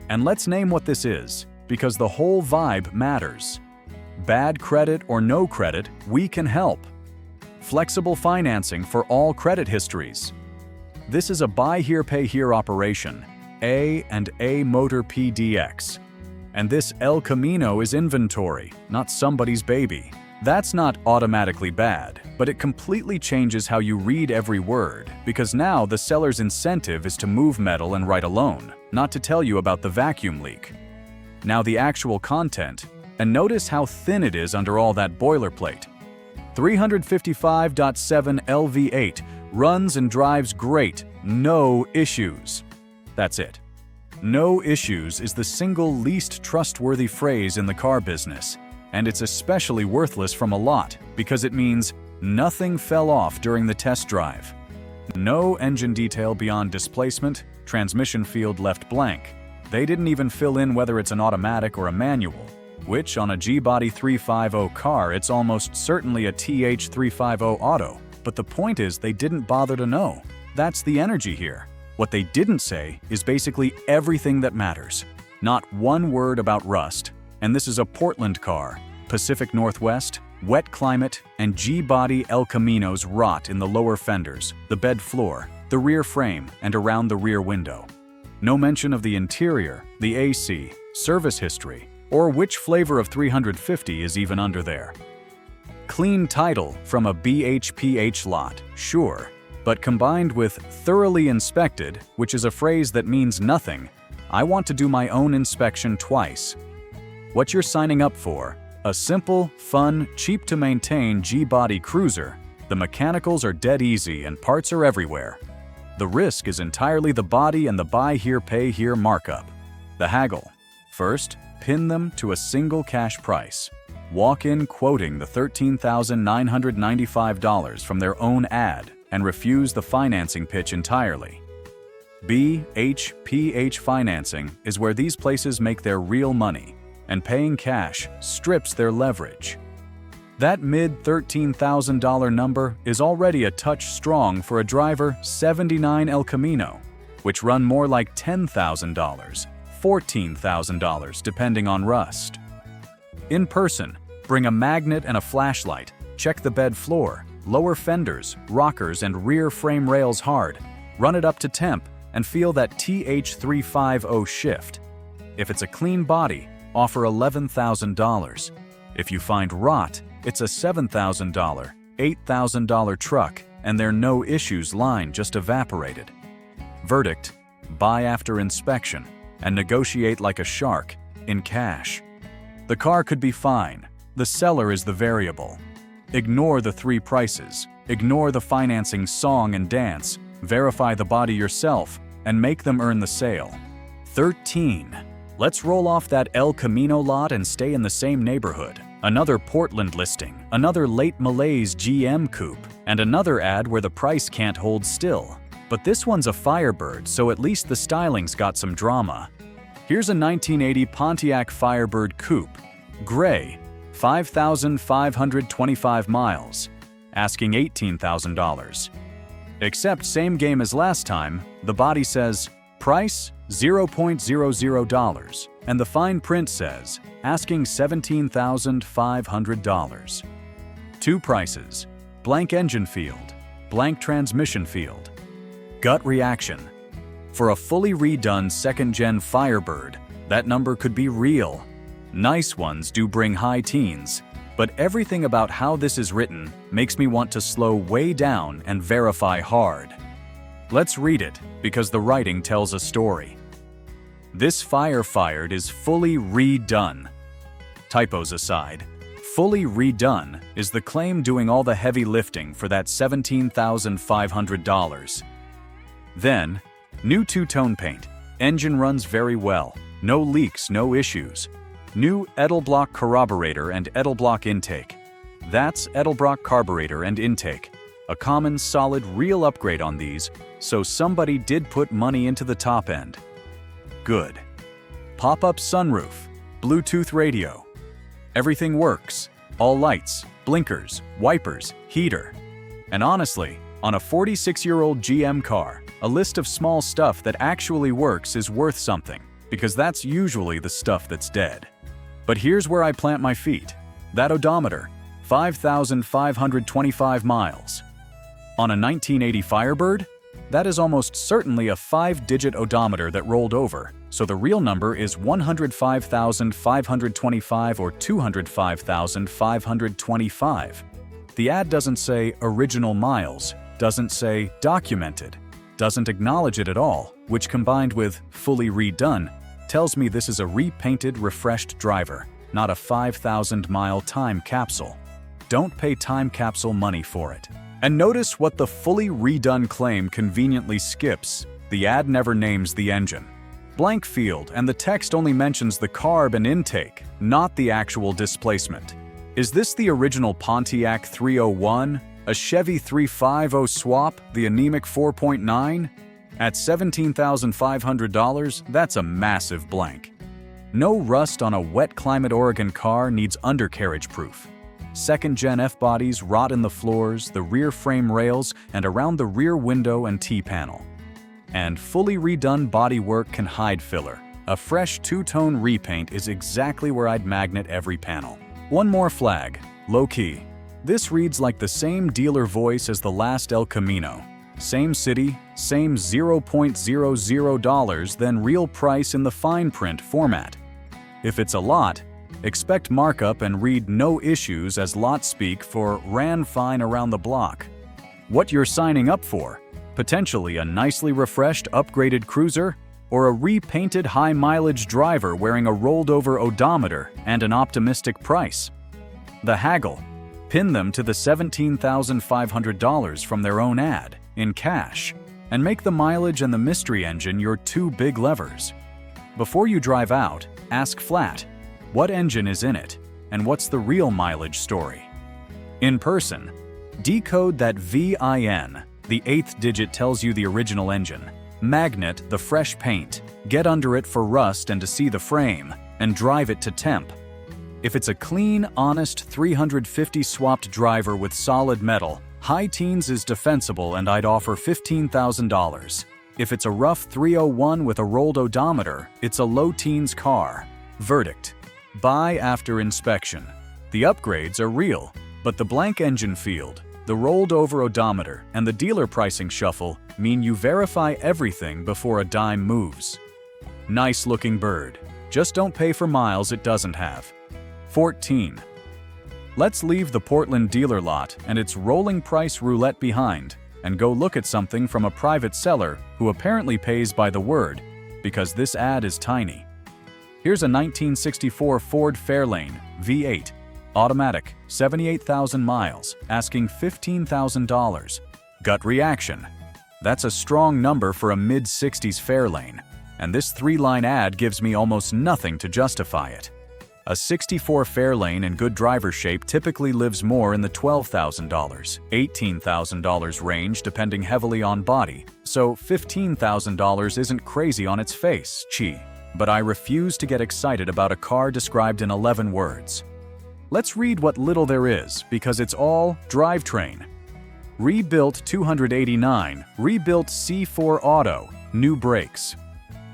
And let's name what this is, because the whole vibe matters. Bad credit or no credit, we can help. Flexible financing for all credit histories. This is a buy here, pay here operation, A&A Motor PDX. And this El Camino is inventory, not somebody's baby. That's not automatically bad, but it completely changes how you read every word, because now the seller's incentive is to move metal and write a loan, not to tell you about the vacuum leak. Now the actual content, and notice how thin it is under all that boilerplate. 355.7 LV8, runs and drives great, no issues. That's it. No issues is the single least trustworthy phrase in the car business, and it's especially worthless from a lot because it means nothing fell off during the test drive. No engine detail beyond displacement, transmission field left blank. They didn't even fill in whether it's an automatic or a manual, which on a G-Body 350 car it's almost certainly a TH350 auto. But the point is they didn't bother to know. That's the energy here. What they didn't say is basically everything that matters. Not one word about rust. And this is a Portland car, Pacific Northwest, wet climate, and G-Body El Caminos rot in the lower fenders, the bed floor, the rear frame, and around the rear window. No mention of the interior, the AC, service history, or which flavor of 350 is even under there. Clean title from a BHPH lot, sure, but combined with thoroughly inspected, which is a phrase that means nothing, I want to do my own inspection twice. What you're signing up for, a simple, fun, cheap-to-maintain G-Body cruiser. The mechanicals are dead easy and parts are everywhere. The risk is entirely the body and the buy here, pay here markup. The haggle. First, pin them to a single cash price. Walk in quoting the $13,995 from their own ad and refuse the financing pitch entirely. BHPH financing is where these places make their real money, and paying cash strips their leverage. That mid-$13,000 number is already a touch strong for a driver 79 El Camino, which run more like $10,000, $14,000 depending on rust. In person, bring a magnet and a flashlight, check the bed floor, lower fenders, rockers, and rear frame rails hard, run it up to temp, and feel that TH350 shift. If it's a clean body, offer $11,000. If you find rot, it's a $7,000, $8,000 truck, and their no issues line just evaporated. Verdict: buy after inspection and negotiate like a shark, in cash. The car could be fine. The seller is the variable. Ignore the 3 prices. Ignore the financing song and dance. Verify the body yourself and make them earn the sale. 13. Let's roll off that El Camino lot and stay in the same neighborhood. Another Portland listing, another late malaise GM coupe, and another ad where the price can't hold still. But this one's a Firebird, so at least the styling's got some drama. Here's a 1980 Pontiac Firebird coupe, gray, 5,525 miles, asking $18,000. Except same game as last time, the body says, price $0.00, and the fine print says, asking $17,500. 2 prices, blank engine field, blank transmission field. Gut reaction. For a fully redone second-gen Firebird, that number could be real. Nice ones do bring high teens, but everything about how this is written makes me want to slow way down and verify hard. Let's read it, because the writing tells a story. This fired is fully redone. Typos aside, fully redone is the claim doing all the heavy lifting for that $17,500. Then, new two-tone paint. Engine runs very well. No leaks, no issues. New Edelblock carburetor and Edelblock intake. That's Edelbrock carburetor and intake. A common, solid, real upgrade on these, so somebody did put money into the top end. Good. Pop-up sunroof, Bluetooth radio. Everything works. All lights, blinkers, wipers, heater. And honestly, on a 46-year-old GM car, a list of small stuff that actually works is worth something, because that's usually the stuff that's dead. But here's where I plant my feet. That odometer, 5,525 miles. On a 1980 Firebird, that is almost certainly a 5-digit odometer that rolled over, so the real number is 105,525 or 205,525. The ad doesn't say original miles, doesn't say documented, doesn't acknowledge it at all, which combined with fully redone, tells me this is a repainted, refreshed driver, not a 5,000-mile time capsule. Don't pay time capsule money for it. And notice what the fully redone claim conveniently skips. The ad never names the engine. Blank field, and the text only mentions the carb and intake, not the actual displacement. Is this the original Pontiac 301? A Chevy 350 swap, the anemic 4.9? At $17,500, that's a massive blank. No rust on a wet climate Oregon car needs undercarriage proof. Second-gen F-bodies rot in the floors, the rear frame rails, and around the rear window and T-panel. And fully redone bodywork can hide filler. A fresh two-tone repaint is exactly where I'd magnet every panel. One more flag, low-key. This reads like the same dealer voice as the last El Camino. Same city, same $0.00, then real price in the fine print format. If it's a lot, expect markup and read no issues as lot speak for ran fine around the block. What you're signing up for? Potentially a nicely refreshed, upgraded cruiser, or a repainted high-mileage driver wearing a rolled-over odometer and an optimistic price. The haggle. Pin them to the $17,500 from their own ad, in cash, and make the mileage and the mystery engine your two big levers. Before you drive out, ask flat, what engine is in it, and what's the real mileage story? In person, decode that VIN. The 8th digit tells you the original engine. Magnet the fresh paint, get under it for rust and to see the frame, and drive it to temp. If it's a clean, honest 350 swapped driver with solid metal, high teens is defensible and I'd offer $15,000. If it's a rough 301 with a rolled odometer, it's a low teens car. Verdict: buy after inspection. The upgrades are real, but the blank engine field, the rolled over odometer, and the dealer pricing shuffle mean you verify everything before a dime moves. Nice looking bird. Just don't pay for miles it doesn't have. 14. Let's leave the Portland dealer lot and its rolling price roulette behind and go look at something from a private seller who apparently pays by the word, because this ad is tiny. Here's a 1964 Ford Fairlane V8, automatic, 78,000 miles, asking $15,000. Gut reaction. That's a strong number for a mid-60s Fairlane, and this 3-line ad gives me almost nothing to justify it. A 64 Fairlane in good driver shape typically lives more in the $12,000, $18,000 range depending heavily on body, so $15,000 isn't crazy on its face, but I refuse to get excited about a car described in 11 words. Let's read what little there is, because it's all drivetrain. Rebuilt 289, rebuilt C4 Auto, new brakes.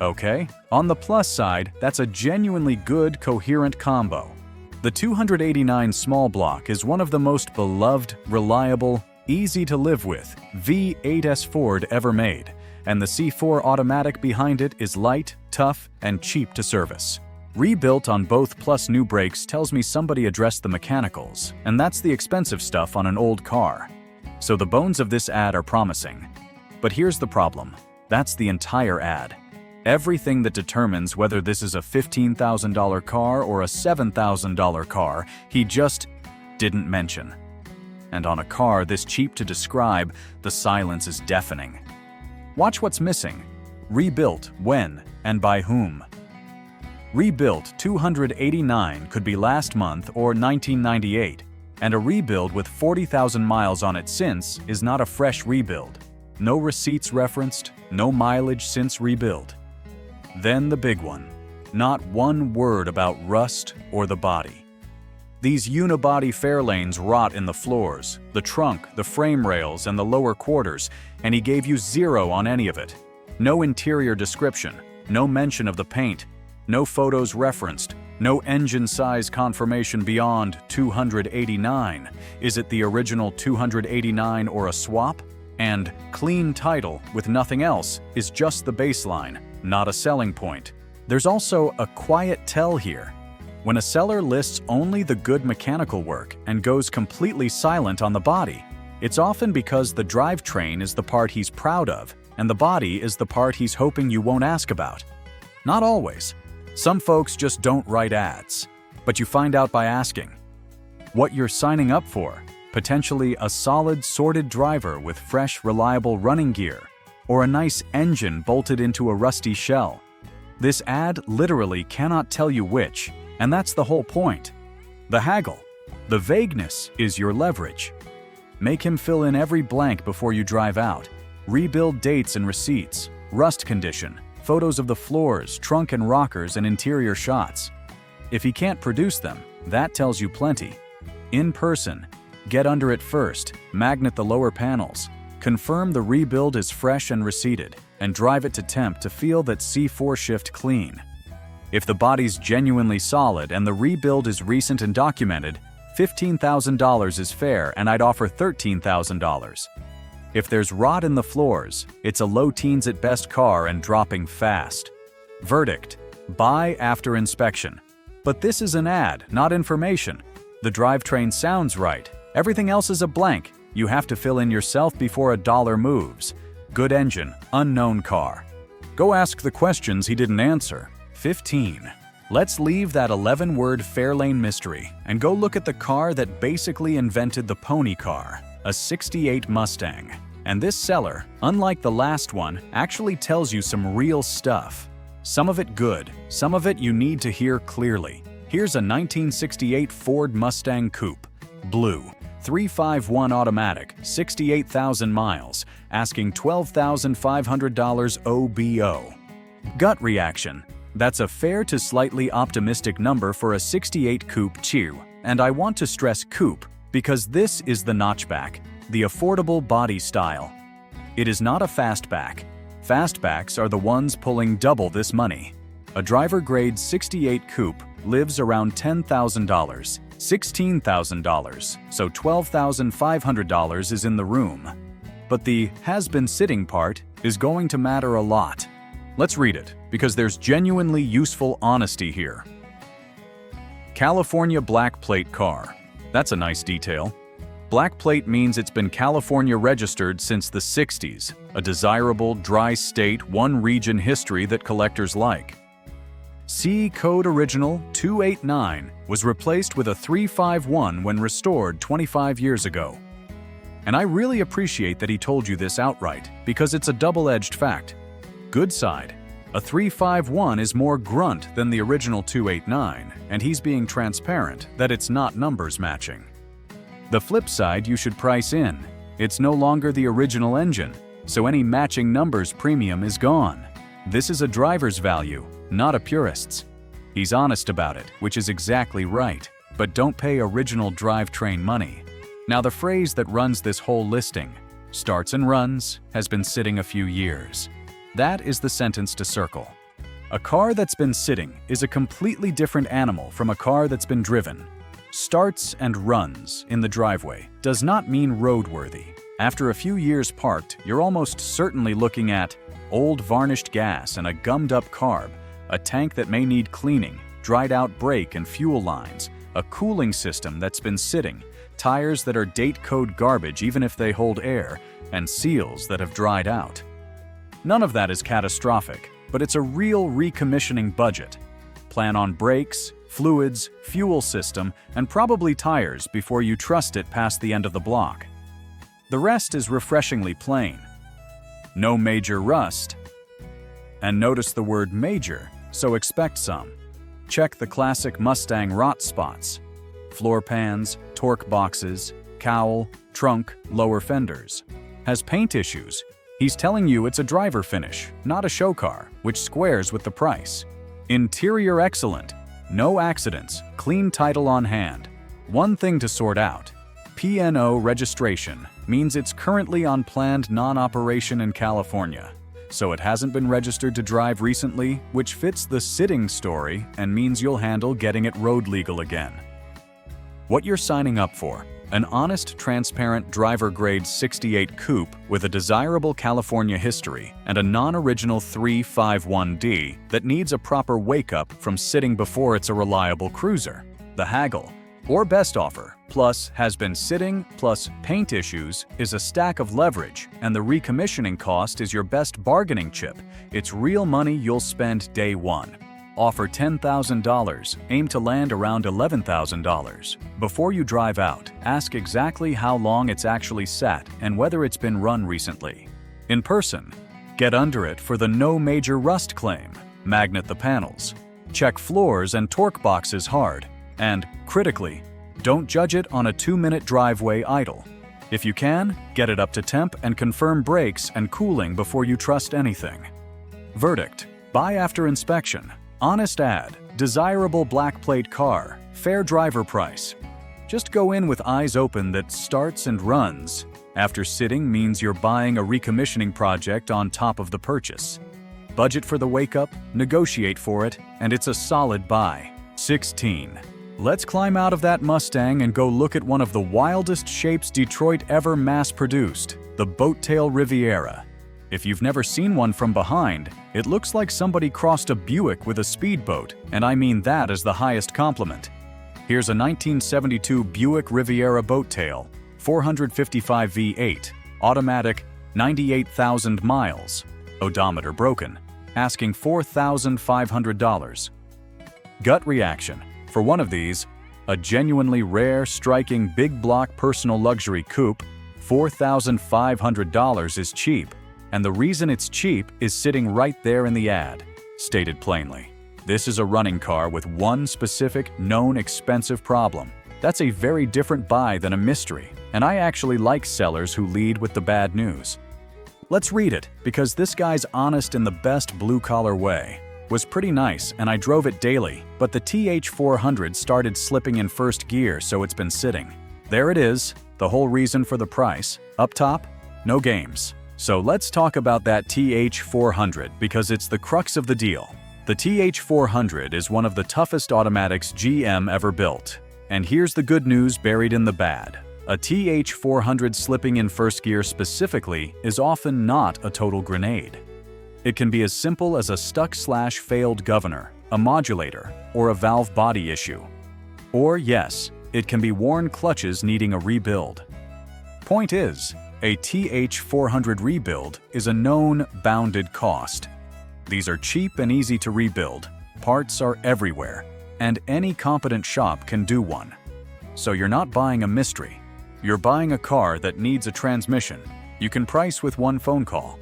Okay, on the plus side, that's a genuinely good, coherent combo. The 289 small block is one of the most beloved, reliable, easy to live with V8s Ford ever made, and the C4 automatic behind it is light, tough, and cheap to service. Rebuilt on both plus new brakes tells me somebody addressed the mechanicals, and that's the expensive stuff on an old car. So the bones of this ad are promising. But here's the problem. That's the entire ad. Everything that determines whether this is a $15,000 car or a $7,000 car, he just didn't mention. And on a car this cheap to describe, the silence is deafening. Watch what's missing. Rebuilt when and by whom? Rebuilt 289 could be last month or 1998, and a rebuild with 40,000 miles on it since is not a fresh rebuild. No receipts referenced, no mileage since rebuild. Then the big one. Not one word about rust or the body. These unibody Fairlanes rot in the floors, the trunk, the frame rails, and the lower quarters, and he gave you 0 on any of it. No interior description, no mention of the paint, no photos referenced, no engine size confirmation beyond 289. Is it the original 289 or a swap? And clean title with nothing else is just the baseline, not a selling point. There's also a quiet tell here. When a seller lists only the good mechanical work and goes completely silent on the body, it's often because the drivetrain is the part he's proud of and the body is the part he's hoping you won't ask about. Not always. Some folks just don't write ads, but you find out by asking. What you're signing up for, potentially a solid, sorted driver with fresh, reliable running gear, or a nice engine bolted into a rusty shell. This ad literally cannot tell you which, and that's the whole point. The haggle, the vagueness is your leverage. Make him fill in every blank before you drive out. Rebuild dates and receipts, rust condition, photos of the floors, trunk and rockers, and interior shots. If he can't produce them, that tells you plenty. In person, get under it first, magnet the lower panels, confirm the rebuild is fresh and receipted, and drive it to temp to feel that C4 shift clean. If the body's genuinely solid and the rebuild is recent and documented, $15,000 is fair, and I'd offer $13,000. If there's rot in the floors, it's a low teens at best car and dropping fast. Verdict: buy after inspection. But this is an ad, not information. The drivetrain sounds right. Everything else is a blank. You have to fill in yourself before a dollar moves. Good engine, unknown car. Go ask the questions he didn't answer. 15. Let's leave that 11-word Fairlane mystery and go look at the car that basically invented the pony car, a '68 Mustang. And this seller, unlike the last one, actually tells you some real stuff. Some of it good, some of it you need to hear clearly. Here's a 1968 Ford Mustang Coupe, blue, 351 automatic, 68,000 miles, asking $12,500 OBO. Gut reaction: that's a fair to slightly optimistic number for a '68 Coupe Chew. And I want to stress coupe because this is the notchback, the affordable body style. It is not a fastback. Fastbacks are the ones pulling double this money. A driver-grade '68 Coupe lives around $10,000, $16,000, so $12,500 is in the room. But the has-been sitting part is going to matter a lot. Let's read it, because there's genuinely useful honesty here. California black plate car. That's a nice detail. Black plate means it's been California registered since the '60s, a desirable, dry state, one-region history that collectors like. C Code Original 289 was replaced with a 351 when restored 25 years ago. And I really appreciate that he told you this outright, because it's a double-edged fact. Good side. A 351 is more grunt than the original 289, and he's being transparent that it's not numbers matching. The flip side you should price in. It's no longer the original engine, so any matching numbers premium is gone. This is a driver's value, not a purist's. He's honest about it, which is exactly right, but don't pay original drivetrain money. Now the phrase that runs this whole listing, starts and runs, has been sitting a few years. That is the sentence to circle. A car that's been sitting is a completely different animal from a car that's been driven. Starts and runs in the driveway does not mean roadworthy. After a few years parked, you're almost certainly looking at old varnished gas and a gummed-up carb, a tank that may need cleaning, dried-out brake and fuel lines, a cooling system that's been sitting, tires that are date code garbage even if they hold air, and seals that have dried out. None of that is catastrophic. but it's a real recommissioning budget. Plan on brakes, fluids, fuel system, and probably tires before you trust it past the end of the block. The rest is refreshingly plain. No major rust. And notice the word major, so expect some. Check the classic Mustang rot spots. Floor pans, torque boxes, cowl, trunk, lower fenders. Has paint issues. He's telling you it's a driver finish, not a show car, which squares with the price. Interior excellent. No accidents, clean title on hand. One thing to sort out. P&O registration means it's currently on planned non-operation in California. So it hasn't been registered to drive recently, which fits the sitting story and means you'll handle getting it road legal again. What you're signing up for: an honest, transparent driver-grade 68 coupe with a desirable California history and a non-original 351D that needs a proper wake-up from sitting before it's a reliable cruiser. The haggle, or best offer, plus has been sitting, plus paint issues, is a stack of leverage, and the recommissioning cost is your best bargaining chip. It's real money you'll spend day one. Offer $10,000, aim to land around $11,000. Before you drive out, ask exactly how long it's actually sat and whether it's been run recently. In person, get under it for the no major rust claim. Magnet the panels. Check floors and torque boxes hard. And, critically, don't judge it on a 2-minute driveway idle. If you can, get it up to temp and confirm brakes and cooling before you trust anything. Verdict: buy after inspection. Honest ad, desirable black plate car, fair driver price. Just go in with eyes open that starts and runs. After sitting means you're buying a recommissioning project on top of the purchase. Budget for the wake-up, negotiate for it, and it's a solid buy. 16. Let's climb out of that Mustang and go look at one of the wildest shapes Detroit ever mass-produced, the Boattail Riviera. If you've never seen one from behind, it looks like somebody crossed a Buick with a speedboat, and I mean that as the highest compliment. Here's a 1972 Buick Riviera Boattail, 455 V8, automatic, 98,000 miles, odometer broken, asking $4,500. Gut reaction: for one of these, a genuinely rare, striking big block personal luxury coupe, $4,500 is cheap. And the reason it's cheap is sitting right there in the ad. Stated plainly, this is a running car with one specific, known expensive problem. That's a very different buy than a mystery, and I actually like sellers who lead with the bad news. Let's read it, because this guy's honest in the best blue-collar way. Was pretty nice, and I drove it daily, but the TH400 started slipping in first gear, so it's been sitting. There it is, the whole reason for the price. Up top, no games. So let's talk about that TH400 because it's the crux of the deal. The TH400 is one of the toughest automatics GM ever built. And here's the good news buried in the bad. A TH400 slipping in first gear specifically is often not a total grenade. It can be as simple as a stuck/failed governor, a modulator, or a valve body issue. Or yes, it can be worn clutches needing a rebuild. Point is, a TH400 rebuild is a known, bounded cost. These are cheap and easy to rebuild, parts are everywhere, and any competent shop can do one. So you're not buying a mystery. You're buying a car that needs a transmission. You can price with one phone call.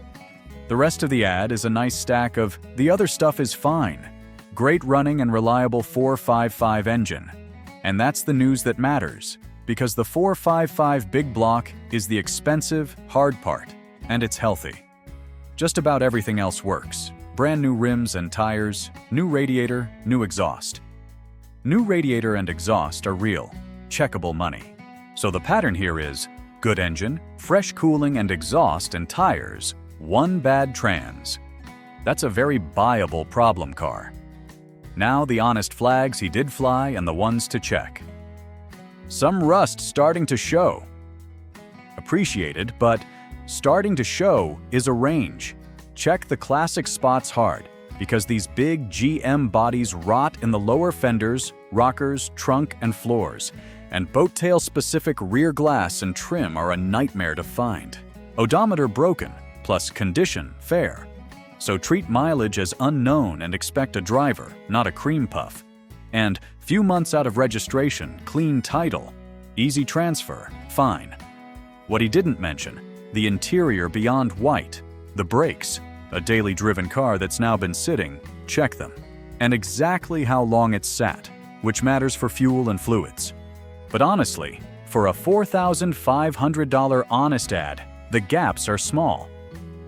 The rest of the ad is a nice stack of, the other stuff is fine. Great running and reliable 455 engine. And that's the news that matters. Because the 455 big block is the expensive, hard part, and it's healthy. Just about everything else works. Brand new rims and tires, new radiator, new exhaust. New radiator and exhaust are real, checkable money. So the pattern here is good engine, fresh cooling and exhaust and tires, one bad trans. That's a very buyable problem car. Now the honest flags he did fly and the ones to check. Some rust starting to show. Appreciated, but starting to show is a range. Check the classic spots hard, because these big GM bodies rot in the lower fenders, rockers, trunk, and floors, and Boattail-specific rear glass and trim are a nightmare to find. Odometer broken, plus condition fair. So treat mileage as unknown and expect a driver, not a cream puff. And few months out of registration, clean title, easy transfer, fine. What he didn't mention, the interior beyond white, the brakes, a daily driven car that's now been sitting, check them. And exactly how long it's sat, which matters for fuel and fluids. But honestly, for a $4,500 honest ad, the gaps are small.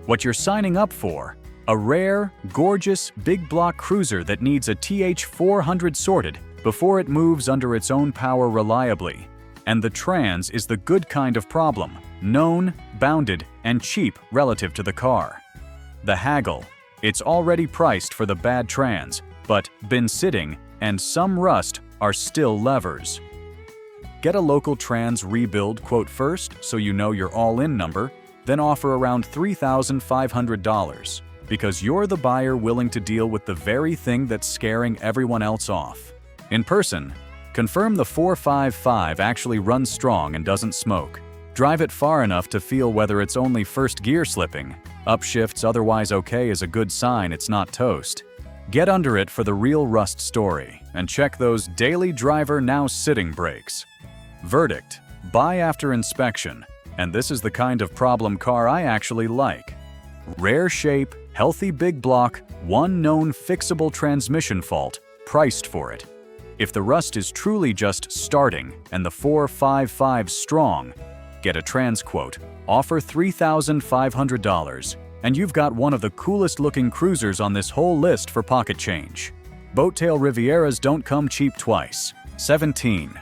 What you're signing up for, a rare, gorgeous, big block cruiser that needs a TH400 sorted before it moves under its own power reliably. And the trans is the good kind of problem, known, bounded, and cheap relative to the car. The haggle, it's already priced for the bad trans, but been sitting, and some rust are still levers. Get a local trans rebuild quote first so you know your all-in number, then offer around $3,500 because you're the buyer willing to deal with the very thing that's scaring everyone else off. In person, confirm the 455 actually runs strong and doesn't smoke. Drive it far enough to feel whether it's only first gear slipping. Upshifts otherwise okay is a good sign it's not toast. Get under it for the real rust story and check those daily driver now sitting brakes. Verdict: buy after inspection, and this is the kind of problem car I actually like. Rare shape, healthy big block, one known fixable transmission fault, priced for it. If the rust is truly just starting and the 455 strong, get a trans quote, offer $3,500, and you've got one of the coolest looking cruisers on this whole list for pocket change. Boattail Rivieras don't come cheap twice. 17.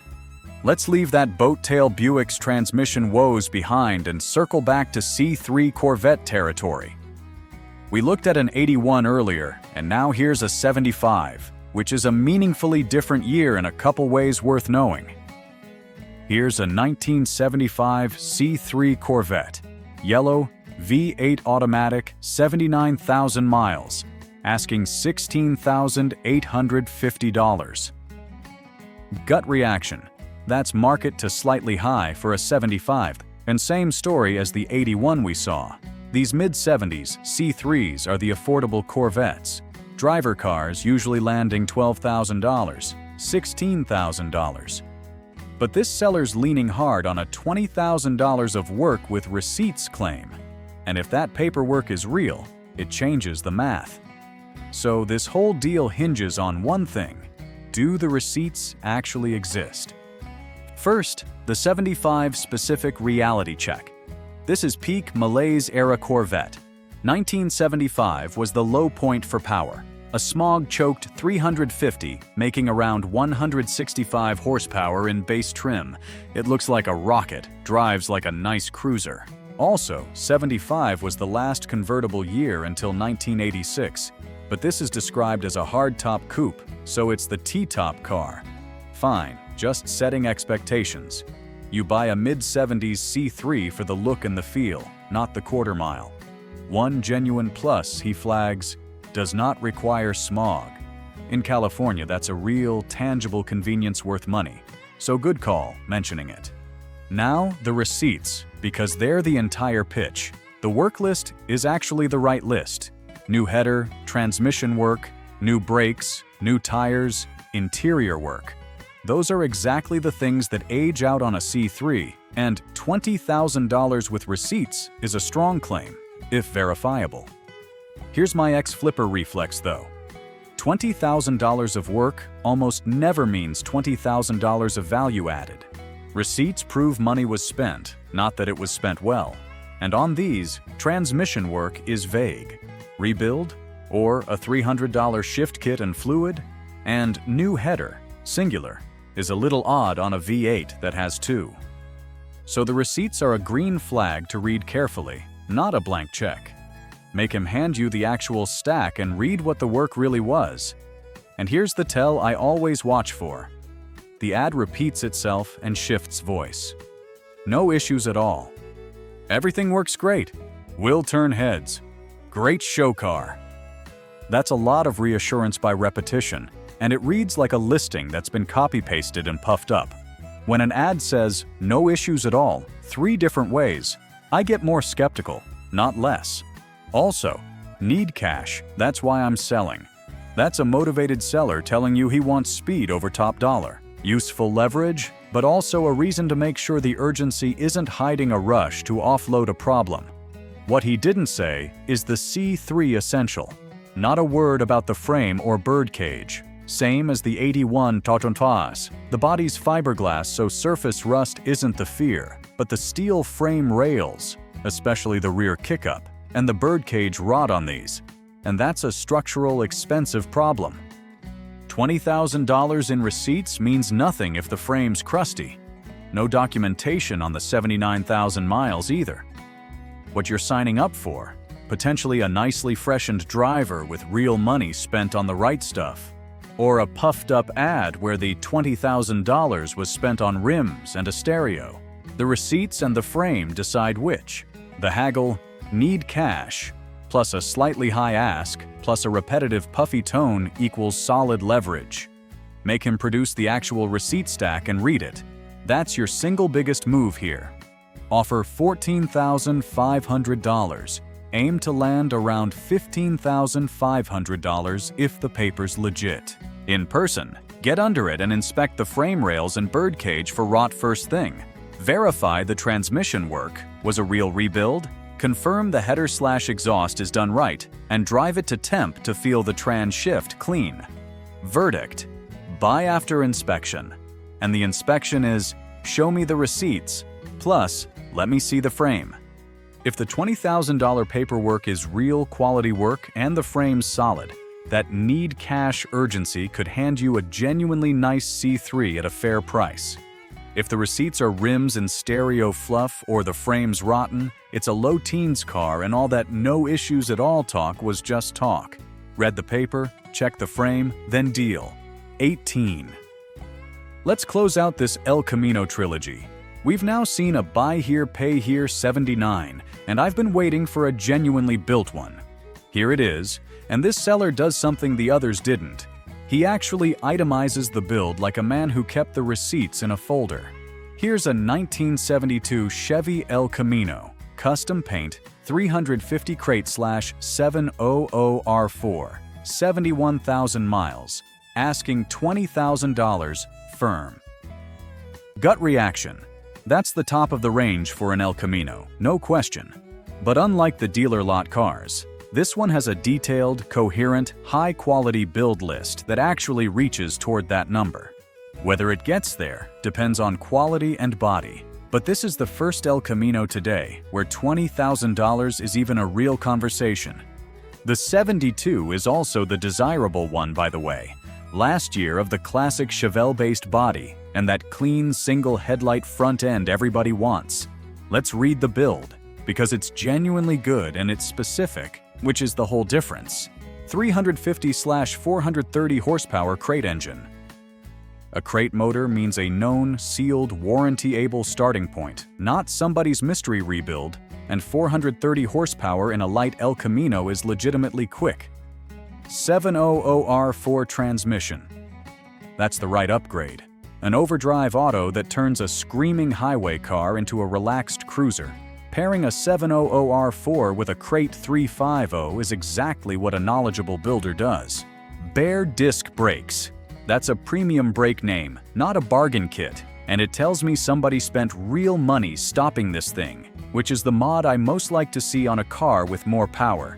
Let's leave that boattail Buick's transmission woes behind and circle back to C3 Corvette territory. We looked at an 81 earlier, and now here's a 75, which is a meaningfully different year in a couple ways worth knowing. Here's a 1975 C3 Corvette, yellow, V8 automatic, 79,000 miles, asking $16,850. Gut reaction. That's market to slightly high for a 75, and same story as the 81 we saw. These mid-70s C3s are the affordable Corvettes. Driver cars usually landing $12,000, $16,000. But this seller's leaning hard on a $20,000 of work with receipts claim. And if that paperwork is real, it changes the math. So this whole deal hinges on one thing: do the receipts actually exist? First, the 75 specific reality check. This is peak Malaise-era Corvette. 1975 was the low point for power. A smog-choked 350, making around 165 horsepower in base trim. It looks like a rocket, drives like a nice cruiser. Also, 75 was the last convertible year until 1986, but this is described as a hardtop coupe, so it's the T-top car. Fine, just setting expectations. You buy a mid-70s C3 for the look and the feel, not the quarter mile. One genuine plus, he flags, does not require smog. In California, that's a real, tangible convenience worth money, so good call mentioning it. Now, the receipts, because they're the entire pitch. The work list is actually the right list. New header, transmission work, new brakes, new tires, interior work. Those are exactly the things that age out on a C3, and $20,000 with receipts is a strong claim, if verifiable. Here's my ex-flipper reflex though. $20,000 of work almost never means $20,000 of value added. Receipts prove money was spent, not that it was spent well. And on these, transmission work is vague. Rebuild, or a $300 shift kit and fluid, and new header, singular, is a little odd on a V8 that has two. So the receipts are a green flag to read carefully, not a blank check. Make him hand you the actual stack and read what the work really was. And here's the tell I always watch for. The ad repeats itself and shifts voice. No issues at all. Everything works great. Will turn heads. Great show car. That's a lot of reassurance by repetition, and it reads like a listing that's been copy-pasted and puffed up. When an ad says, no issues at all, 3 different ways, I get more skeptical, not less. Also, Need cash, that's why I'm selling. That's a motivated seller telling you he wants speed over top dollar. Useful leverage, but also a reason to make sure the urgency isn't hiding a rush to offload a problem. What he didn't say is the C3 essential. Not a word about the frame or bird cage. Same as the 81 Tartontas. The body's fiberglass, so surface rust isn't the fear, but the steel frame rails, especially the rear kickup, and the birdcage rot on these. And that's a structural, expensive problem. $20,000 in receipts means nothing if the frame's crusty. No documentation on the 79,000 miles either. What you're signing up for, potentially a nicely freshened driver with real money spent on the right stuff, or a puffed-up ad where the $20,000 was spent on rims and a stereo. The receipts and the frame decide which. The haggle, need cash, plus a slightly high ask, plus a repetitive puffy tone equals solid leverage. Make him produce the actual receipt stack and read it. That's your single biggest move here. Offer $14,500. Aim to land around $15,500 if the paper's legit. In person, get under it and inspect the frame rails and birdcage for rot first thing. Verify the transmission work was a real rebuild. Confirm the header/exhaust is done right, and drive it to temp to feel the trans shift clean. Verdict: buy after inspection. And the inspection is, show me the receipts, plus, let me see the frame. If the $20,000 paperwork is real quality work and the frame's solid, that need cash urgency could hand you a genuinely nice C3 at a fair price. If the receipts are rims and stereo fluff or the frame's rotten, it's a low teens car and all that no issues at all talk was just talk. Read the paper, check the frame, then deal. 18. Let's close out this El Camino trilogy. We've now seen a buy here, pay here 79, and I've been waiting for a genuinely built one. Here it is, and this seller does something the others didn't. He actually itemizes the build like a man who kept the receipts in a folder. Here's a 1972 Chevy El Camino, custom paint, 350 crate/700R4, 71,000 miles, asking $20,000 firm. Gut reaction. That's the top of the range for an El Camino, no question. But unlike the dealer lot cars, this one has a detailed, coherent, high-quality build list that actually reaches toward that number. Whether it gets there depends on quality and body, but this is the first El Camino today where $20,000 is even a real conversation. The 72 is also the desirable one, by the way. Last year of the classic Chevelle-based body and that clean single headlight front end everybody wants. Let's read the build, because it's genuinely good and it's specific, which is the whole difference. 350/430 horsepower crate engine. A crate motor means a known, sealed, warranty-able starting point, not somebody's mystery rebuild, and 430 horsepower in a light El Camino is legitimately quick. 700R4 transmission. That's the right upgrade. An overdrive auto that turns a screaming highway car into a relaxed cruiser. Pairing a 700R4 with a crate 350 is exactly what a knowledgeable builder does. Bare disc brakes. That's a premium brake name, not a bargain kit, and it tells me somebody spent real money stopping this thing, which is the mod I most like to see on a car with more power.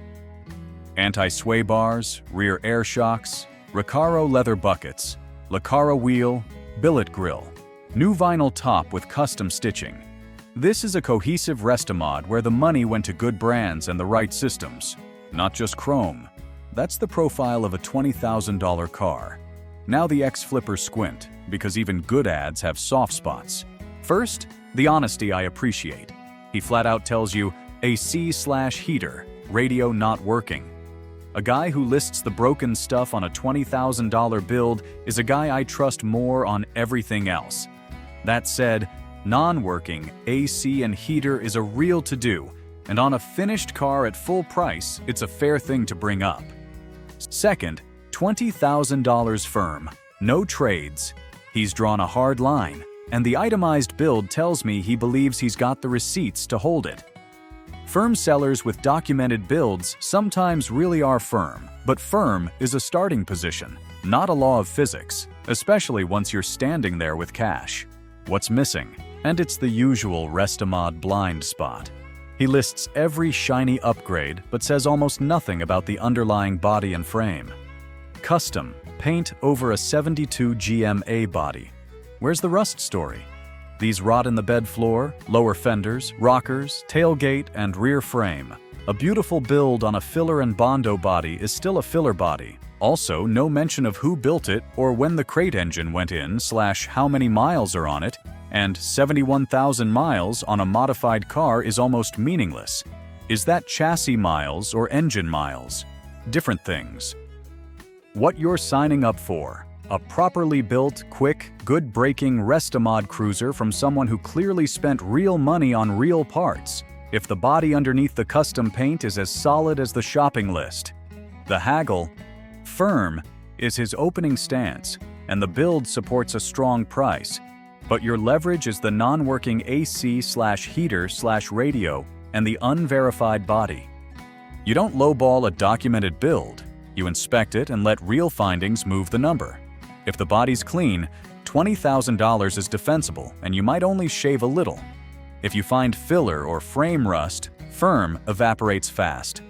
Anti-sway bars, rear air shocks, Recaro leather buckets, Recaro wheel, billet grille, new vinyl top with custom stitching. This is a cohesive Restomod where the money went to good brands and the right systems, not just chrome. That's the profile of a $20,000 car. Now the X-Flippers squint, because even good ads have soft spots. First, the honesty I appreciate. He flat out tells you, AC/heater, radio not working. A guy who lists the broken stuff on a $20,000 build is a guy I trust more on everything else. That said, non-working AC and heater is a real to-do, and on a finished car at full price, it's a fair thing to bring up. Second, $20,000 firm, no trades. He's drawn a hard line, and the itemized build tells me he believes he's got the receipts to hold it. Firm sellers with documented builds sometimes really are firm, but firm is a starting position, not a law of physics, especially once you're standing there with cash. What's missing? And it's the usual Restamod blind spot. He lists every shiny upgrade but says almost nothing about the underlying body and frame. Custom, paint over a 72 GMA body. Where's the rust story? These rot in the bed floor, lower fenders, rockers, tailgate, and rear frame. A beautiful build on a filler and Bondo body is still a filler body. Also, no mention of who built it or when the crate engine went in / how many miles are on it, and 71,000 miles on a modified car is almost meaningless. Is that chassis miles or engine miles? Different things. What you're signing up for. A properly built, quick, good-braking Restamod cruiser from someone who clearly spent real money on real parts, if the body underneath the custom paint is as solid as the shopping list. The haggle, firm, is his opening stance, and the build supports a strong price. But your leverage is the non-working AC/heater/radio and the unverified body. You don't lowball a documented build. You inspect it and let real findings move the number. If the body's clean, $20,000 is defensible, and you might only shave a little. If you find filler or frame rust, firm evaporates fast.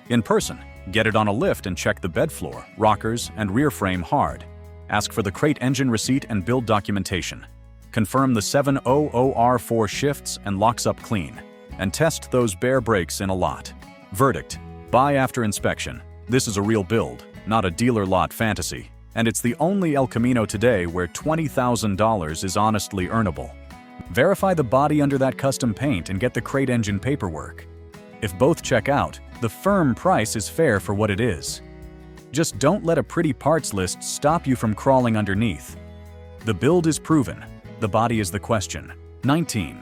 In person, get it on a lift and check the bed floor, rockers, and rear frame hard. Ask for the crate engine receipt and build documentation. Confirm the 700R4 shifts and locks up clean. And test those bare brakes in a lot. Verdict: buy after inspection. This is a real build, not a dealer lot fantasy. And it's the only El Camino today where $20,000 is honestly earnable. Verify the body under that custom paint and get the crate engine paperwork. If both check out, the firm price is fair for what it is. Just don't let a pretty parts list stop you from crawling underneath. The build is proven. The body is the question. 19.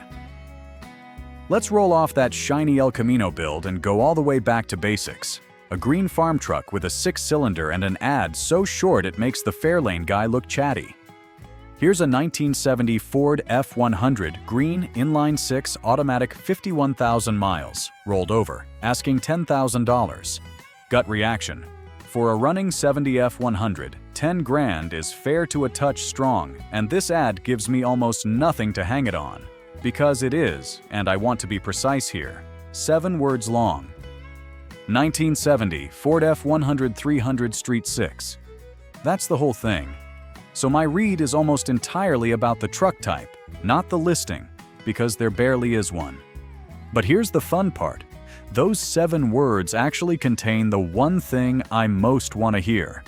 Let's roll off that shiny El Camino build and go all the way back to basics. A green farm truck with a 6-cylinder and an ad so short it makes the Fairlane guy look chatty. Here's a 1970 Ford F100 green inline-6 automatic 51,000 miles, rolled over, asking $10,000. Gut reaction. For a running 70 F100, 10 grand is fair to a touch strong, and this ad gives me almost nothing to hang it on. Because it is, and I want to be precise here, 7 words long. 1970 Ford F100 300 Street 6. That's the whole thing. So my read is almost entirely about the truck type, not the listing, because there barely is one. But here's the fun part. Those 7 words actually contain the one thing I most want to hear.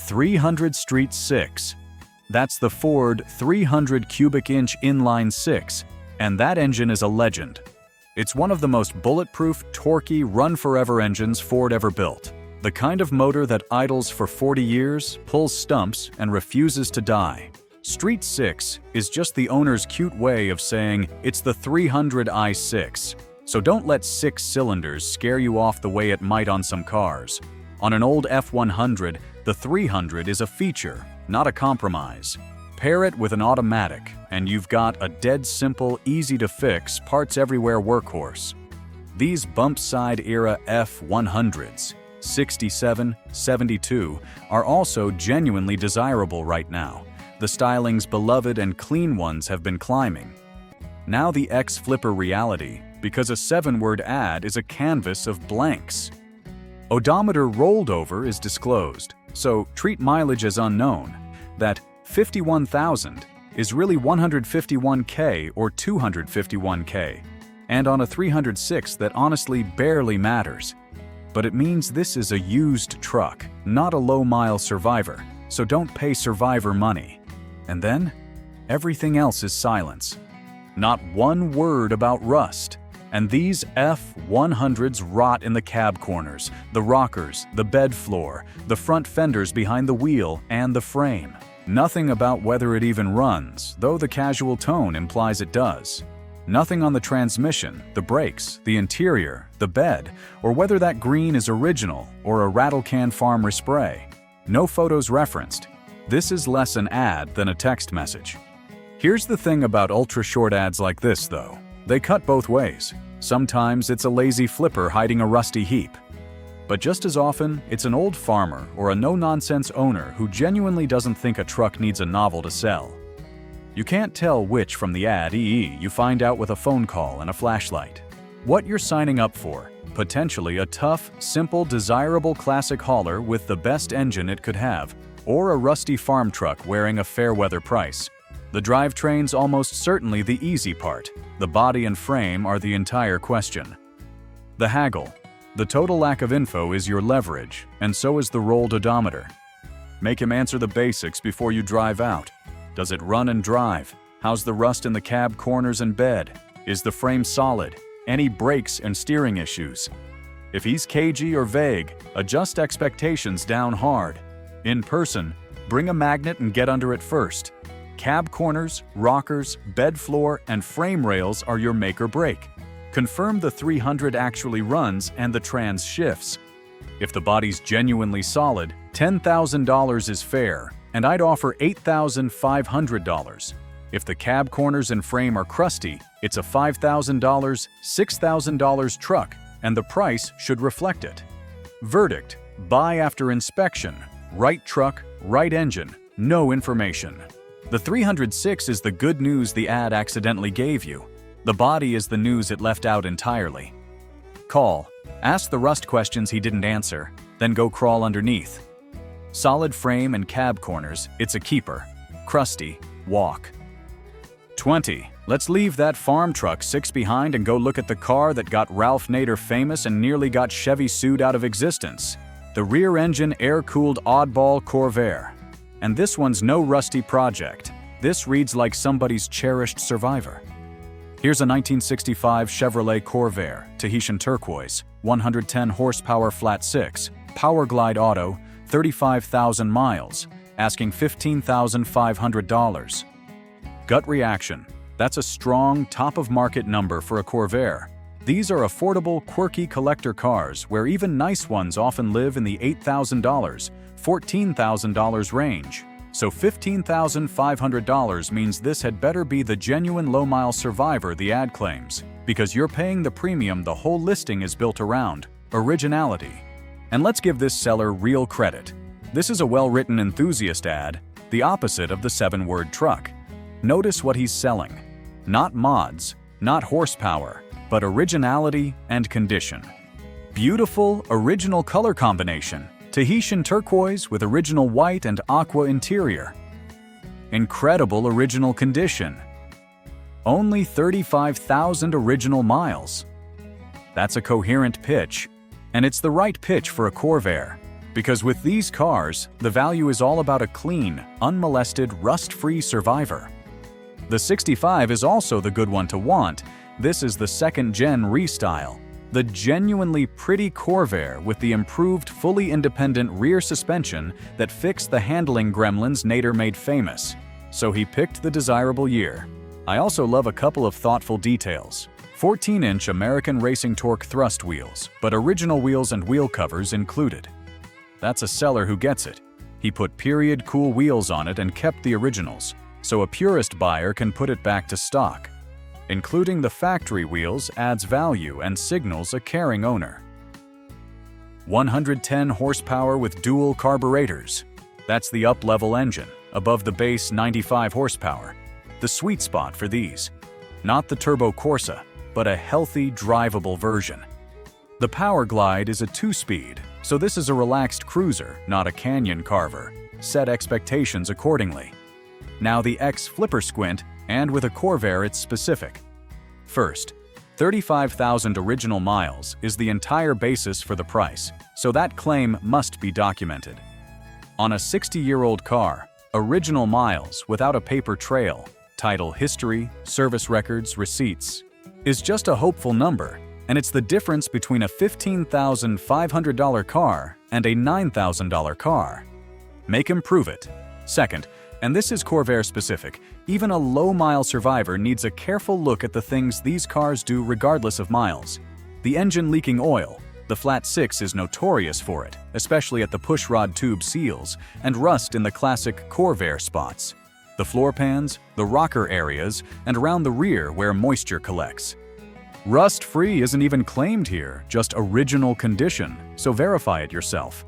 300 Street 6. That's the Ford 300 cubic inch inline 6, and that engine is a legend. It's one of the most bulletproof, torquey, run-forever engines Ford ever built. The kind of motor that idles for 40 years, pulls stumps, and refuses to die. Street 6 is just the owner's cute way of saying it's the 300 i6. So don't let 6 cylinders scare you off the way it might on some cars. On an old F100, the 300 is a feature, not a compromise. Pair it with an automatic, and you've got a dead simple, easy-to-fix, parts-everywhere workhorse. These bump-side-era F100s, 67, 72, are also genuinely desirable right now. The styling's beloved and clean ones have been climbing. Now the X-Flipper reality, because a 7-word ad is a canvas of blanks. Odometer rolled over is disclosed, so treat mileage as unknown. That 51,000 is really 151K or 251K, and on a 306 that honestly barely matters. But it means this is a used truck, not a low-mile survivor, so don't pay survivor money. And then, everything else is silence. Not one word about rust. And these F100s rot in the cab corners, the rockers, the bed floor, the front fenders behind the wheel, and the frame. Nothing about whether it even runs, though the casual tone implies it does. Nothing on the transmission, the brakes, the interior, the bed, or whether that green is original or a rattle-can farm spray. No photos referenced. This is less an ad than a text message. Here's the thing about ultra-short ads like this, though. They cut both ways. Sometimes it's a lazy flipper hiding a rusty heap. But just as often, it's an old farmer or a no-nonsense owner who genuinely doesn't think a truck needs a novel to sell. You can't tell which from the ad you find out with a phone call and a flashlight. What you're signing up for: potentially a tough, simple, desirable classic hauler with the best engine it could have, or a rusty farm truck wearing a fair-weather price. The drivetrain's almost certainly the easy part. The body and frame are the entire question. The haggle. The total lack of info is your leverage, and so is the rolled odometer. Make him answer the basics before you drive out. Does it run and drive? How's the rust in the cab corners and bed? Is the frame solid? Any brakes and steering issues? If he's cagey or vague, adjust expectations down hard. In person, bring a magnet and get under it first. Cab corners, rockers, bed floor, and frame rails are your make or break. Confirm the 300 actually runs and the trans shifts. If the body's genuinely solid, $10,000 is fair, and I'd offer $8,500. If the cab corners and frame are crusty, it's a $5,000, $6,000 truck, and the price should reflect it. Verdict: buy after inspection. Right truck, right engine, no information. The 306 is the good news the ad accidentally gave you. The body is the news it left out entirely. Call, ask the rust questions he didn't answer, then go crawl underneath. Solid frame and cab corners, it's a keeper. Crusty, walk. 20. Let's leave that farm truck 6 behind and go look at the car that got Ralph Nader famous and nearly got Chevy sued out of existence. The rear-engine air-cooled oddball Corvair. And this one's no rusty project. This reads like somebody's cherished survivor. Here's a 1965 Chevrolet Corvair, Tahitian turquoise, 110 horsepower flat 6, Power Glide Auto, 35,000 miles, asking $15,500. Gut reaction: that's a strong, top-of-market number for a Corvair. These are affordable, quirky collector cars where even nice ones often live in the $8,000, $14,000 range. So $15,500 means this had better be the genuine low-mile survivor the ad claims, because you're paying the premium the whole listing is built around: originality. And let's give this seller real credit. This is a well-written enthusiast ad, the opposite of the 7-word truck. Notice what he's selling. Not mods, not horsepower, but originality and condition. Beautiful, original color combination. Tahitian turquoise with original white and aqua interior. Incredible original condition. Only 35,000 original miles. That's a coherent pitch. And it's the right pitch for a Corvair. Because with these cars, the value is all about a clean, unmolested, rust-free survivor. The 65 is also the good one to want. This is the second-gen restyle. The genuinely pretty Corvair with the improved fully independent rear suspension that fixed the handling gremlins Nader made famous. So he picked the desirable year. I also love a couple of thoughtful details. 14-inch American Racing Torque thrust wheels, but original wheels and wheel covers included. That's a seller who gets it. He put period cool wheels on it and kept the originals, so a purist buyer can put it back to stock. Including the factory wheels adds value and signals a caring owner. 110 horsepower with dual carburetors. That's the up-level engine, above the base 95 horsepower. The sweet spot for these. Not the Turbo Corsa, but a healthy, drivable version. The Power Glide is a 2-speed, so this is a relaxed cruiser, not a canyon carver. Set expectations accordingly. Now the X-Flipper Squint, and with a Corvair it's specific. First, 35,000 original miles is the entire basis for the price, so that claim must be documented. On a 60-year-old car, original miles without a paper trail, title history, service records, receipts, is just a hopeful number, and it's the difference between a $15,500 car and a $9,000 car. Make him prove it. Second, and this is Corvair specific, even a low-mile survivor needs a careful look at the things these cars do regardless of miles. The engine leaking oil. The flat 6 is notorious for it, especially at the pushrod tube seals, and rust in the classic Corvair spots. The floor pans, the rocker areas, and around the rear where moisture collects. Rust-free isn't even claimed here, just original condition, so verify it yourself.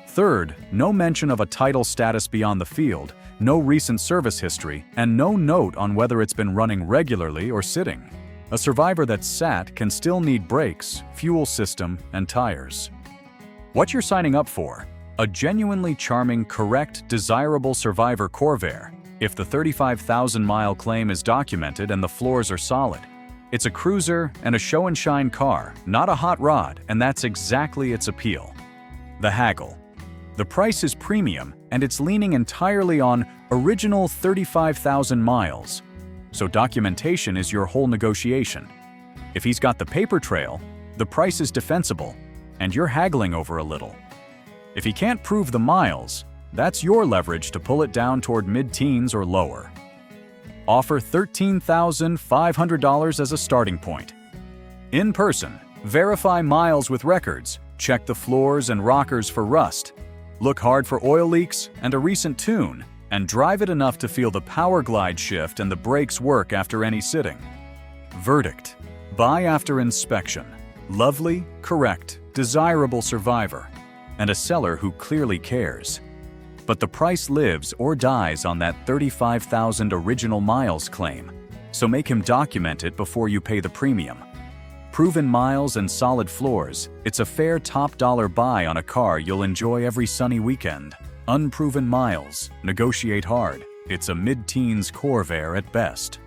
Third, no mention of a title status beyond the field, no recent service history, and no note on whether it's been running regularly or sitting. A Survivor that's sat can still need brakes, fuel system, and tires. What you're signing up for: a genuinely charming, correct, desirable Survivor Corvair, if the 35,000-mile claim is documented and the floors are solid. It's a cruiser and a show-and-shine car, not a hot rod, and that's exactly its appeal. The haggle. The price is premium, and it's leaning entirely on original 35,000 miles. So documentation is your whole negotiation. If he's got the paper trail, the price is defensible, and you're haggling over a little. If he can't prove the miles, that's your leverage to pull it down toward mid-teens or lower. Offer $13,500 as a starting point. In person, verify miles with records, check the floors and rockers for rust, look hard for oil leaks and a recent tune, and drive it enough to feel the power glide shift and the brakes work after any sitting. Verdict: buy after inspection. Lovely, correct, desirable Survivor, and a seller who clearly cares. But the price lives or dies on that 35,000 original miles claim, so make him document it before you pay the premium. Proven miles and solid floors, it's a fair top-dollar buy on a car you'll enjoy every sunny weekend. Unproven miles, negotiate hard. It's a mid-teens Corvair at best.